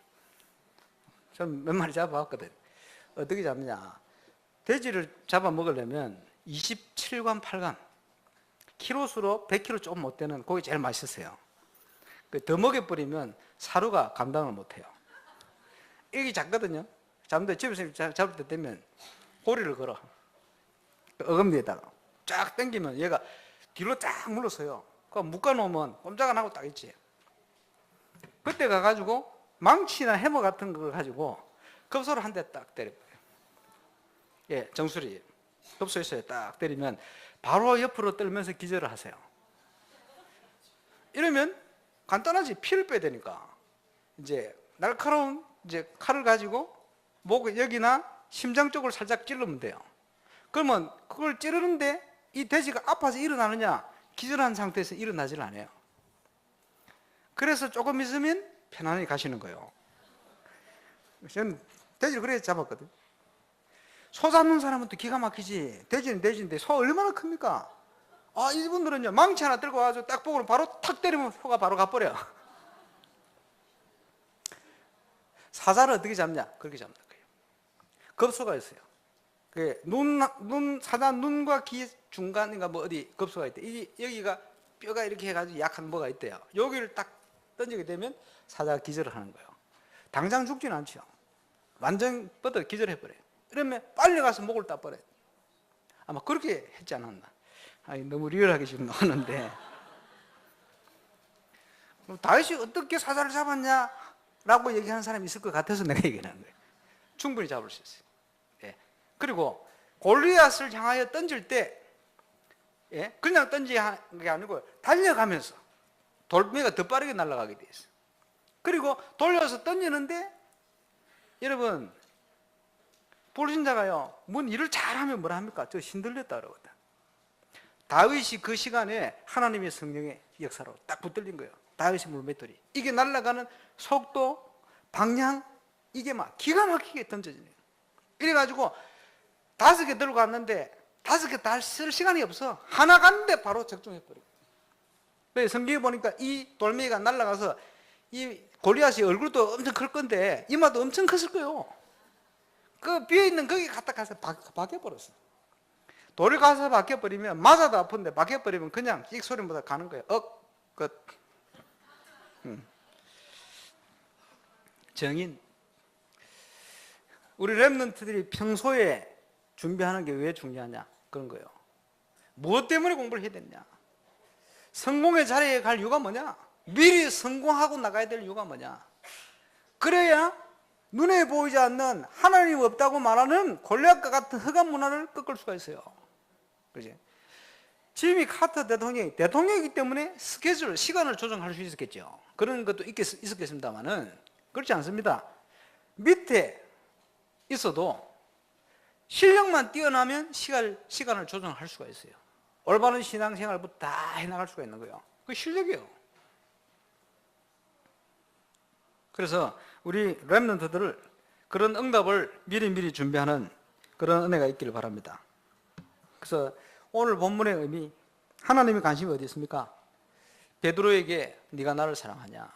전 몇 마리 잡아봤거든. 어떻게 잡느냐? 돼지를 잡아 먹으려면 27관 8관 키로수로 100kg 조금 못 되는 고기 제일 맛있어요. 더 먹여버리면 사료가 감당을 못해요. 이게 작거든요. 잡는데 집에서 잡을 때 되면 고리를 걸어 어금니에다가 쫙 당기면 얘가 뒤로 쫙 물러서요. 그거 묶어놓으면 꼼짝 안 하고 딱 있지. 그때 가가지고 망치나 해머 같은 거 가지고 급소를 한 대 딱 때려버려요. 예, 정수리 급소에서 딱 때리면 바로 옆으로 떨면서 기절을 하세요. 이러면 간단하지. 피를 빼야 되니까 이제 날카로운 이제 칼을 가지고 목 여기나 심장 쪽을 살짝 찌르면 돼요. 그러면 그걸 찌르는데 이 돼지가 아파서 일어나느냐? 기절한 상태에서 일어나질 않아요. 그래서 조금 있으면 편안히 가시는 거예요. 저는 돼지를 그래 잡았거든. 소 잡는 사람은 또 기가 막히지. 돼지는 돼지인데 소 얼마나 큽니까? 아, 이분들은요 망치 하나 들고 와서 딱 보고 바로 탁 때리면 소가 바로 가버려. 사자를 어떻게 잡냐? 그렇게 잡는 거예요. 겁소가 있어요. 사자 눈과 귀 중간인가 뭐 어디 겁소가 있대. 여기가 뼈가 이렇게 해가지고 약한 뭐가 있대요. 여기를 딱 던지게 되면 사자가 기절을 하는 거예요. 당장 죽지는 않죠. 완전 뻗어 기절해버려요. 그러면 빨리 가서 목을 따버려요. 아마 그렇게 했지 않았나. 아니, 너무 리얼하게 지금 나오는데. 다윗이 어떻게 사자를 잡았냐? 라고 얘기하는 사람이 있을 것 같아서 내가 얘기하는 거예요. 충분히 잡을 수 있어요. 예. 그리고 골리앗을 향하여 던질 때, 예? 그냥 던지는 게 아니고 달려가면서 돌멩이가 더 빠르게 날아가게 돼 있어요. 그리고 돌려서 던지는데 여러분 불신자가요 뭔 일을 잘하면 뭐라 합니까? 저 신들렸다 그러거든. 다윗이 그 시간에 하나님의 성령의 역사로 딱 붙들린 거예요. 다윗의 물맷돌이 이게 날아가는 속도, 방향 이게 막 기가 막히게 던져지네요. 이래가지고 5개 들고 갔는데 5개 다 쓸 시간이 없어. 하나 갔는데 바로 적중해버리고. 성경에 보니까 이 돌멩이가 날아가서 이 골리앗이 얼굴도 엄청 클 건데 이마도 엄청 컸을 거예요. 그 비어있는 거기 갖다 가서 박혀버렸어. 돌이 가서 박혀버리면 맞아도 아픈데 박혀버리면 그냥 끽 소리보다 가는 거예요. 끝. 정인. 우리 랩런트들이 평소에 준비하는 게 왜 중요하냐? 그런 거예요. 무엇 때문에 공부를 해야 되냐? 성공의 자리에 갈 이유가 뭐냐? 미리 성공하고 나가야 될 이유가 뭐냐? 그래야 눈에 보이지 않는 하나님 없다고 말하는 골리앗과 같은 흑암 문화를 꺾을 수가 있어요. 그렇지? 지미 카터 대통령이기 때문에 스케줄, 시간을 조정할 수 있었겠죠. 그런 것도 있었겠습니다만은 그렇지 않습니다. 밑에 있어도 실력만 뛰어나면 시간을 조정할 수가 있어요. 올바른 신앙생활부터 다 해나갈 수가 있는 거예요. 그게 실력이에요. 그래서 우리 랩런트들을 그런 응답을 미리 준비하는 그런 은혜가 있기를 바랍니다. 그래서 오늘 본문의 의미, 하나님의 관심이 어디 있습니까? 베드로에게 네가 나를 사랑하냐?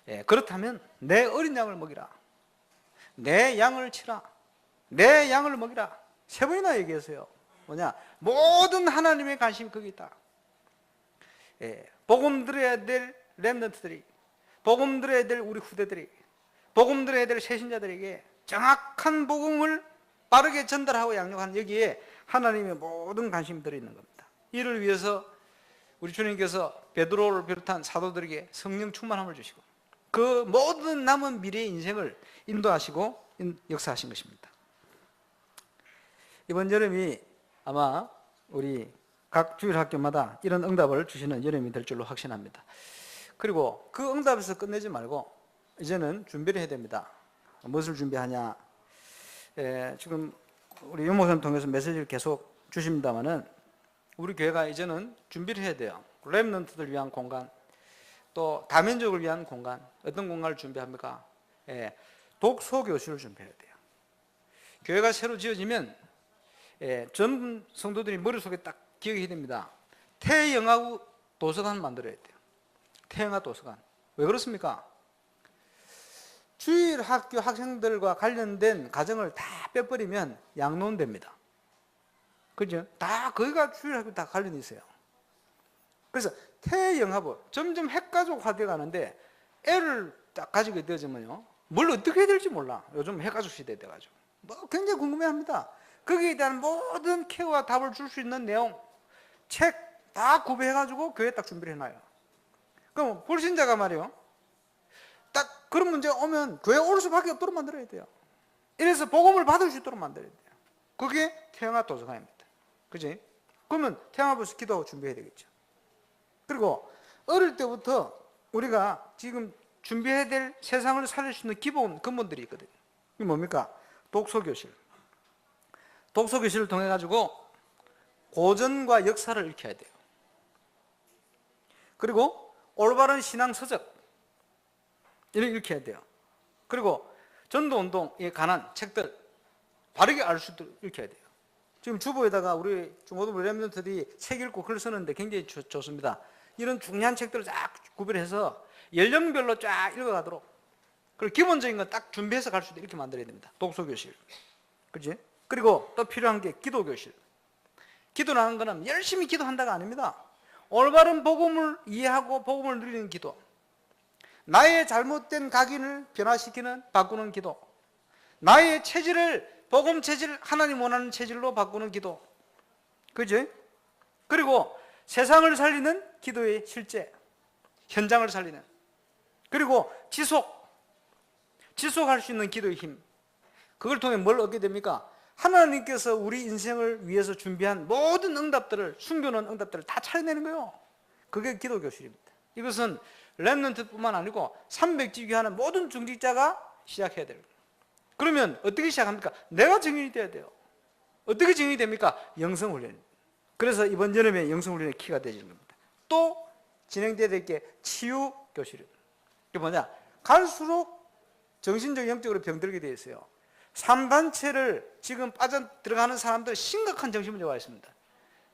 예, 그렇다면 내 어린 양을 먹이라. 내 양을 치라. 내 양을 먹이라. 3번이나 얘기했어요. 뭐냐? 모든 하나님의 관심이 거기 있다. 예, 복음 들어야 될 랩런트들이, 복음 들어야 될 우리 후대들이, 복음 들어야 될 새신자들에게 정확한 복음을 빠르게 전달하고 양육하는 여기에 하나님의 모든 관심이 들어있는 겁니다. 이를 위해서 우리 주님께서 베드로를 비롯한 사도들에게 성령 충만함을 주시고 그 모든 남은 미래의 인생을 인도하시고 역사하신 것입니다. 이번 여름이 아마 우리 각 주일학교마다 이런 응답을 주시는 여름이 될 줄로 확신합니다. 그리고 그 응답에서 끝내지 말고 이제는 준비를 해야 됩니다. 무엇을 준비하냐? 지금 우리 유목사님 통해서 메시지를 계속 주십니다만은 우리 교회가 이제는 준비를 해야 돼요. 랩런트들 위한 공간, 또 다민족을 위한 공간, 어떤 공간을 준비합니까? 독서 교실을 준비해야 돼요. 교회가 새로 지어지면 전 성도들이 머릿속에 딱 기억해야 됩니다. 태영하고 도서관 만들어야 돼요. 태영아 도서관. 왜 그렇습니까? 주일 학교 학생들과 관련된 과정을 다 빼버리면 양론됩니다. 그죠? 다 거기가 주일 학교 다 관련이 있어요. 그래서 태영합을 점점 핵가족화되어 가는데 애를 딱 가지게 되어지면요, 뭘 어떻게 해야 될지 몰라. 요즘 핵가족 시대 돼가지고 뭐 굉장히 궁금해합니다. 거기에 대한 모든 케어와 답을 줄 수 있는 내용, 책 다 구비해가지고 교회에 딱 준비를 해놔요. 그럼 불신자가 말이요, 딱 그런 문제가 오면 교회 올 수밖에 없도록 만들어야 돼요. 이래서 복음을 받을 수 있도록 만들어야 돼요. 그게 태영아 도서관입니다. 그지? 그러면 태영아부터 기도하고 준비해야 되겠죠. 그리고 어릴 때부터 우리가 지금 준비해야 될 세상을 살릴 수 있는 기본 근본들이 있거든요. 이게 뭡니까? 독서교실. 독서교실을 통해 가지고 고전과 역사를 읽혀야 돼요. 그리고 올바른 신앙 서적 이를 읽혀야 돼요. 그리고 전도운동에 관한 책들 바르게 알 수 있도록 읽혀야 돼요. 지금 주보에다가 우리 중고등부 랩런트들이 책 읽고 글 쓰는데 굉장히 좋습니다. 이런 중요한 책들을 쫙 구별해서 연령별로 쫙 읽어가도록, 그리고 기본적인 건 딱 준비해서 갈 수 있도록 이렇게 만들어야 됩니다. 독서교실. 그렇지? 그리고 또 필요한 게 기도교실. 기도라는 거는 열심히 기도한다가 아닙니다. 올바른 복음을 이해하고 복음을 누리는 기도, 나의 잘못된 각인을 변화시키는 바꾸는 기도, 나의 체질을 복음 체질, 하나님 원하는 체질로 바꾸는 기도, 그죠? 그리고 세상을 살리는 기도의 실제, 현장을 살리는, 그리고 지속할 수 있는 기도의 힘. 그걸 통해 뭘 얻게 됩니까? 하나님께서 우리 인생을 위해서 준비한 모든 응답들을, 숨겨놓은 응답들을 다 찾아내는 거예요. 그게 기도교실입니다. 이것은 렘넌트뿐만 아니고 300지교하는 모든 중직자가 시작해야 돼요. 그러면 어떻게 시작합니까? 내가 증인이 돼야 돼요. 어떻게 증인이 됩니까? 영성훈련. 그래서 이번 여름에 영성훈련의 키가 되는 겁니다. 또 진행돼야 될 게 치유교실입니다. 이게 뭐냐? 갈수록 정신적, 영적으로 병들게 되어 있어요. 3단체를 지금 빠져 들어가는 사람들 심각한 정신문제가 있습니다.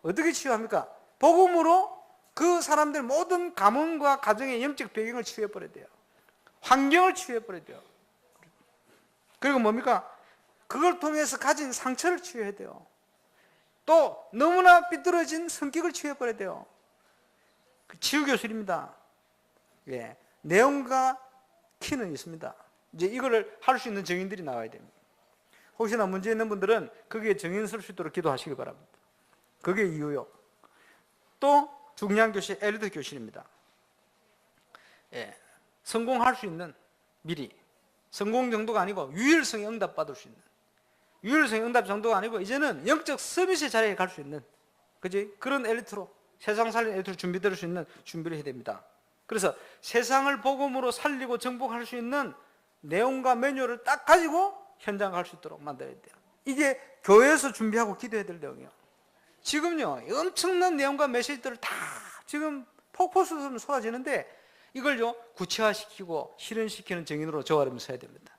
어떻게 치유합니까? 복음으로 그 사람들 모든 가문과 가정의 영적 배경을 치유해버려야 돼요. 환경을 치유해버려야 돼요. 그리고 뭡니까? 그걸 통해서 가진 상처를 치유해야 돼요. 또 너무나 삐뚤어진 성격을 치유해버려야 돼요. 치유교실입니다. 예. 내용과 키는 있습니다. 이제 이걸 할 수 있는 증인들이 나와야 됩니다. 혹시나 문제 있는 분들은 거기에 증인 쓸 수 있도록 기도하시기 바랍니다. 그게 이유요. 또 중요한 교실, 엘리트 교실입니다. 예. 성공할 수 있는, 미리 성공 정도가 아니고 유일성의 응답 받을 수 있는, 유일성의 응답 정도가 아니고 이제는 영적 서밋의 자리에 갈 수 있는, 그지? 그런 엘리트로, 세상 살린 엘리트로 준비될 수 있는 준비를 해야 됩니다. 그래서 세상을 복음으로 살리고 정복할 수 있는 내용과 매뉴얼을 딱 가지고 현장 갈 수 있도록 만들어야 돼요. 이게 교회에서 준비하고 기도해야 될 내용이에요. 지금요, 엄청난 내용과 메시지들을 다 지금 폭포수처럼 쏟아지는데 이걸요, 구체화시키고 실현시키는 증인으로 저와 여러분 서야 됩니다.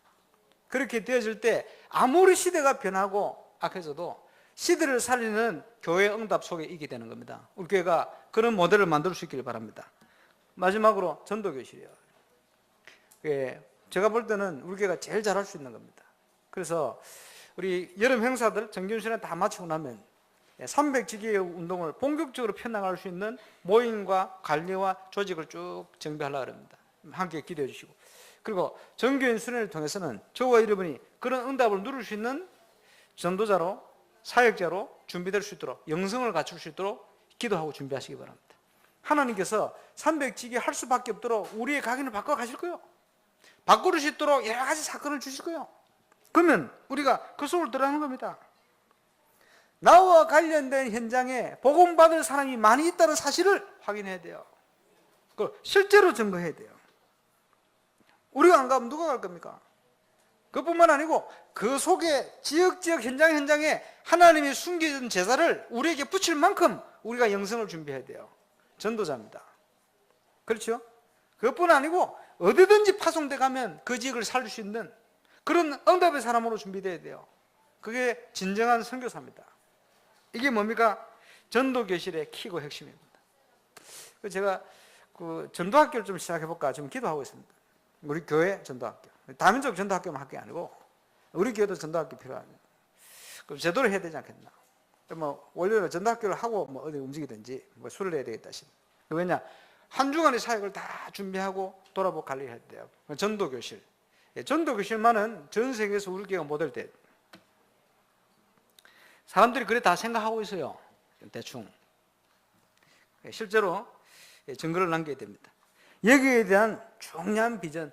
그렇게 되어질 때 아무리 시대가 변하고 악해져도 시대를 살리는 교회 응답 속에 있게 되는 겁니다. 우리 교회가 그런 모델을 만들 수 있기를 바랍니다. 마지막으로 전도교실이에요. 제가 볼 때는 우리 교회가 제일 잘할 수 있는 겁니다. 그래서 우리 여름 행사들 정규훈련을 다 마치고 나면 300지기의 운동을 본격적으로 펴나갈 수 있는 모임과 관리와 조직을 쭉 정비하려고 합니다. 함께 기도해 주시고, 그리고 정규인 수련을 통해서는 저와 여러분이 그런 응답을 누릴 수 있는 전도자로, 사역자로 준비될 수 있도록, 영성을 갖출 수 있도록 기도하고 준비하시기 바랍니다. 하나님께서 300지기 할 수밖에 없도록 우리의 각인을 바꿔 가실 거예요. 바꿀 수 있도록 여러 가지 사건을 주실 거예요. 그러면 우리가 그 속을 들어가는 겁니다. 나와 관련된 현장에 복음받을 사람이 많이 있다는 사실을 확인해야 돼요. 그걸 실제로 증거해야 돼요. 우리가 안 가면 누가 갈 겁니까? 그뿐만 아니고 그 속에 지역 현장에 하나님이 숨겨진 제사를 우리에게 붙일 만큼 우리가 영성을 준비해야 돼요. 전도자입니다. 그렇죠? 그것뿐 아니고 어디든지 파송돼 가면 그 지역을 살릴 수 있는 그런 응답의 사람으로 준비돼야 돼요. 그게 진정한 선교사입니다. 이게 뭡니까? 전도교실의 키고 핵심입니다. 제가 전도학교를 좀 시작해볼까 지금 기도하고 있습니다. 우리 교회 전도학교. 다민족 전도학교만 할 게 아니고 우리 교회도 전도학교 필요합니다. 그럼 제대로 해야 되지 않겠나? 뭐 월요일에 전도학교를 하고 뭐 어디 움직이든지 뭐 술을 해야 되겠다 싶어. 왜냐? 한 주간의 사역을 다 준비하고 돌아보고 관리해야 돼요. 전도교실. 전도교실만은 전 세계에서 우리 교회가 모델 돼. 사람들이 그래 다 생각하고 있어요. 대충. 실제로 증거를 남겨야 됩니다. 여기에 대한 중요한 비전,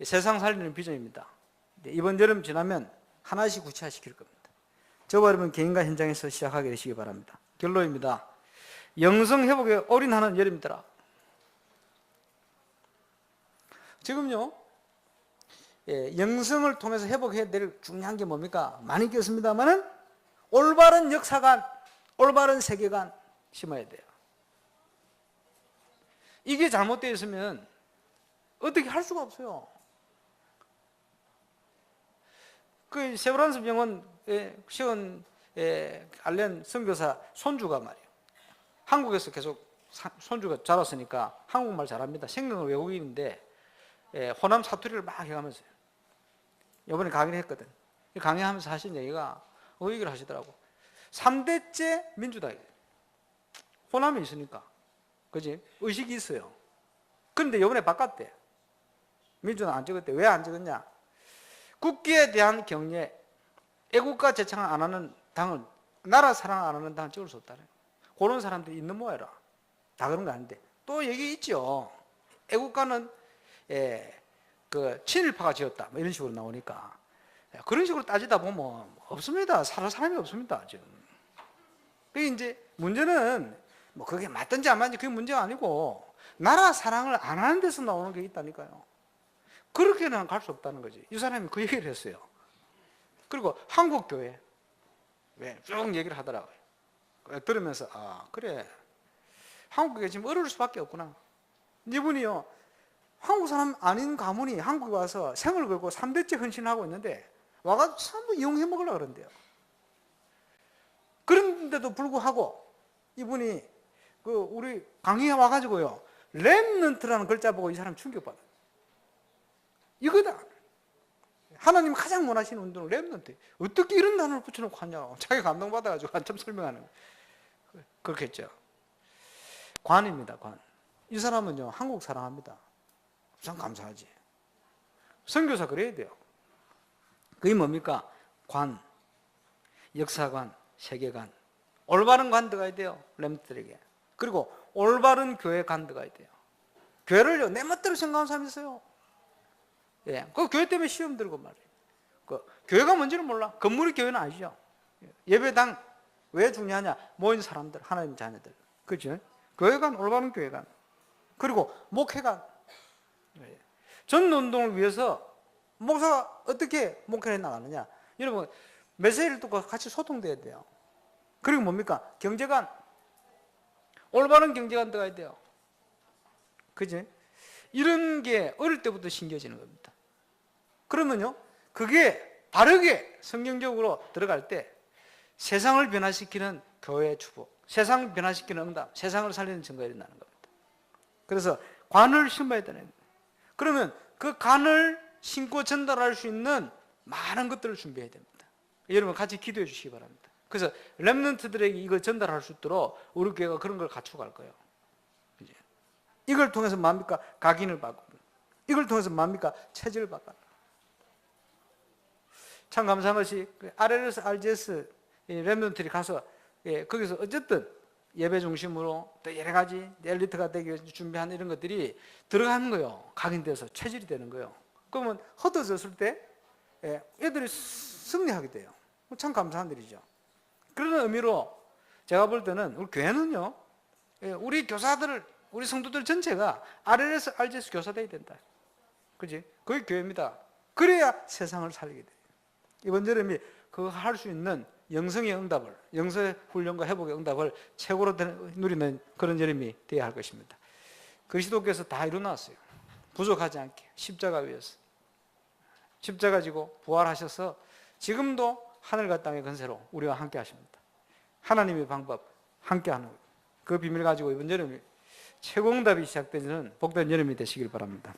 세상 살리는 비전입니다. 이번 여름 지나면 하나씩 구체화시킬 겁니다. 저와 여러분 개인과 현장에서 시작하게 되시기 바랍니다. 결론입니다. 영성 회복에 올인하는 여름이더라. 지금요, 영성을 통해서 회복해야 될 중요한 게 뭡니까? 많이 꼈습니다만은 올바른 역사관, 올바른 세계관 심어야 돼요. 이게 잘못되어 있으면 어떻게 할 수가 없어요. 그 세브란스 병원 시온 알렌 선교사 손주가 말이에요. 한국에서 계속 손주가 자랐으니까 한국말 잘합니다. 생명은 외국인인데 호남 사투리를 막 해가면서요. 이번에 강의를 했거든. 강의하면서 하신 얘기가 얘기를 하시더라고. 3대째 민주당이에요. 호남이 있으니까. 그지? 의식이 있어요. 그런데 이번에 바꿨대. 민주당 안 찍었대. 왜 안 찍었냐? 국기에 대한 경례, 애국가 제창을 안 하는 당을, 나라 사랑을 안 하는 당을 찍을 수 없다네. 그런 사람들이 있는 모양이라. 다 그런 거 아닌데. 또 얘기 있죠. 애국가는 그 친일파가 지었다. 뭐 이런 식으로 나오니까. 그런 식으로 따지다 보면 없습니다. 살 사람이 없습니다. 지금. 그게 이제 문제는 뭐 그게 맞든지 안 맞든지 그게 문제가 아니고 나라 사랑을 안 하는 데서 나오는 게 있다니까요. 그렇게는 갈 수 없다는 거지. 이 사람이 그 얘기를 했어요. 그리고 한국교회 왜 쭉 얘기를 하더라고요. 들으면서 그래 한국에 지금 어려울 수밖에 없구나. 이분이요 한국 사람 아닌 가문이 한국에 와서 생을 걸고 3대째 헌신을 하고 있는데 와가지고 전부 이용해 먹으려고 그런대요. 그런데도 불구하고 이분이 우리 강의에 와가지고요 렘넌트라는 글자 보고 이 사람 충격받아요. 이거다. 하나님 가장 원하시는 운동은 렘넌트. 어떻게 이런 단어를 붙여놓고 하냐고 자기 감동받아가지고 한참 설명하는 거예요. 그렇겠죠. 관입니다. 관. 이 사람은요 한국 사랑합니다. 참 감사하지. 선교사 그래야 돼요. 그게 뭡니까? 관, 역사관, 세계관. 올바른 관 들어가야 돼요. 렘넌트들에게. 그리고 올바른 교회 관 들어가야 돼요. 교회를요 내 멋대로 생각하는 사람이 있어요. 그 교회 때문에 시험 들고 말이에요. 교회가 뭔지는 몰라. 건물이 교회는 아니죠. 예배당 왜 중요하냐? 모인 사람들, 하나님 자녀들. 그죠? 교회관, 올바른 교회관. 그리고 목회관. 전도운동을 위해서 목사가 어떻게 목회를 나가느냐? 여러분, 메시지를 듣고 같이 소통돼야 돼요. 그리고 뭡니까? 경제관. 올바른 경제관 들어가야 돼요. 그죠? 이런 게 어릴 때부터 신겨지는 겁니다. 그러면요, 그게 바르게 성경적으로 들어갈 때 세상을 변화시키는 교회의 축복, 세상을 변화시키는 응답, 세상을 살리는 증거가 일어나는 겁니다. 그래서 관을 심어야 되는 거예요. 그러면 그 관을 심고 전달할 수 있는 많은 것들을 준비해야 됩니다. 여러분 같이 기도해 주시기 바랍니다. 그래서 렘넌트들에게 이걸 전달할 수 있도록 우리 교회가 그런 걸 갖추고 갈 거예요. 이걸 통해서 뭡니까? 각인을 바꾸고, 이걸 통해서 뭡니까? 체질을 바꿔라. 참 감사한 것이 RLS, RGS 렘넌트들이 가서 거기서 어쨌든 예배 중심으로 또 여러 가지 엘리트가 되기 위해서 준비한 이런 것들이 들어가는 거예요. 각인돼서 체질이 되는 거예요. 그러면 흩어졌을 때 애들이 승리하게 돼요. 참 감사한 일이죠. 그런 의미로 제가 볼 때는 우리 교회는요, 우리 교사들, 우리 성도들 전체가 RLS, RGS 교사돼야 된다. 그지? 그게 교회입니다. 그래야 세상을 살리게 돼요. 이번 여름이 그거 할 수 있는 영성의 응답을, 영성의 훈련과 회복의 응답을 최고로 누리는 그런 여름이 되어야 할 것입니다. 그리스도께서 다 이루어놨어요. 부족하지 않게 십자가 위에서 십자가 지고 부활하셔서 지금도 하늘과 땅의 권세로 우리와 함께 하십니다. 하나님의 방법 함께하는 거예요. 그 비밀을 가지고 이번 여름이 최고 응답이 시작되는 복된 여름이 되시길 바랍니다.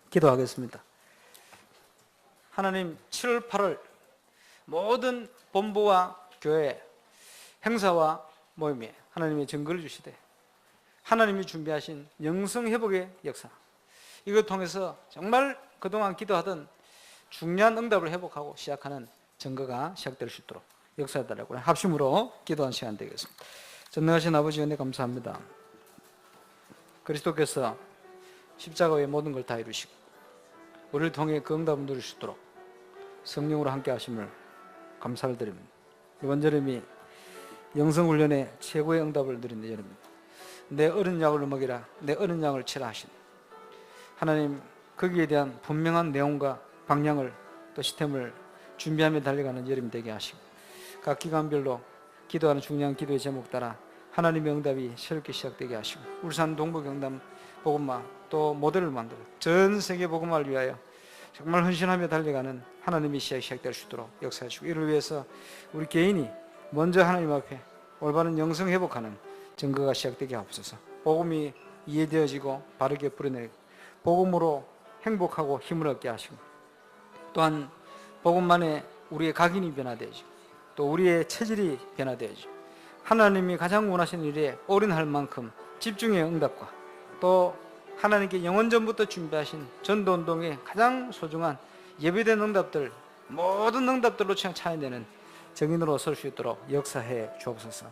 기도하겠습니다. 하나님, 7월 8월 모든 본부와 교회 행사와 모임에 하나님의 증거를 주시되 하나님이 준비하신 영성회복의 역사, 이걸 통해서 정말 그동안 기도하던 중요한 응답을 회복하고 시작하는 증거가 시작될 수 있도록 역사해달라고 합심으로 기도한 시간 되겠습니다. 전능하신 아버지 은혜 감사합니다. 그리스도께서 십자가 외에 모든 걸 다 이루시고 우리를 통해 그 응답을 누릴 수 있도록 성령으로 함께 하심을 감사를 드립니다. 이번 여름이 영성훈련의 최고의 응답을 누리는 여름입니다. 내 어린 양을 먹이라, 내 어린 양을 치라 하신 하나님, 거기에 대한 분명한 내용과 방향을 또 시스템을 준비하며 달려가는 여름이 되게 하시고 각 기간별로 기도하는 중요한 기도의 제목 따라 하나님의 응답이 새롭게 시작되게 하시고 울산 동부경남 복음화 또 모델을 만들어 전 세계 복음화를 위하여 정말 헌신하며 달려가는 하나님의 시작될 수 있도록 역사하시고 이를 위해서 우리 개인이 먼저 하나님 앞에 올바른 영성 회복하는 증거가 시작되게 하옵소서. 복음이 이해되어지고 바르게 뿌려내리고 복음으로 행복하고 힘을 얻게 하시고 또한 복음만에 우리의 각인이 변화되어지고 또 우리의 체질이 변화되어지고 하나님이 가장 원하시는 일에 올인할 만큼 집중의 응답과 또 하나님께 영원전부터 준비하신 전도운동의 가장 소중한 예배된 응답들, 모든 응답들로 차이내는 정인으로 설 수 있도록 역사해 주옵소서.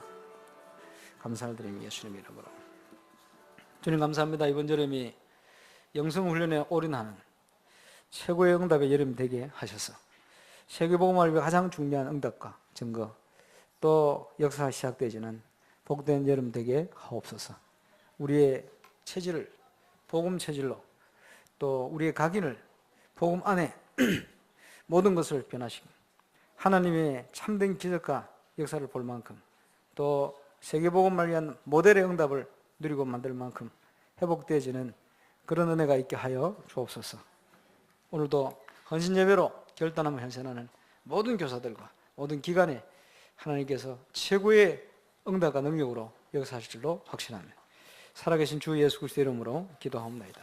감사를 드립니다. 예수님 이름으로. 주님 감사합니다. 이번 여름이 영성훈련에 올인하는 최고의 응답의 여름 되게 하셔서 세계복음을 위해 가장 중요한 응답과 증거 또 역사가 시작되지는 복된 여름 되게 하옵소서. 우리의 체질을 복음 체질로 또 우리의 각인을 복음 안에 모든 것을 변화시키고 하나님의 참된 기적과 역사를 볼 만큼 또 세계복음을 위한 모델의 응답을 누리고 만들 만큼 회복되어지는 그런 은혜가 있게 하여 주옵소서. 오늘도 헌신예배로 결단함을 현신하는 모든 교사들과 모든 기관에 하나님께서 최고의 응답과 능력으로 역사하실 줄로 확신하며 살아계신 주 예수 그리스도의 이름으로 기도하옵나이다.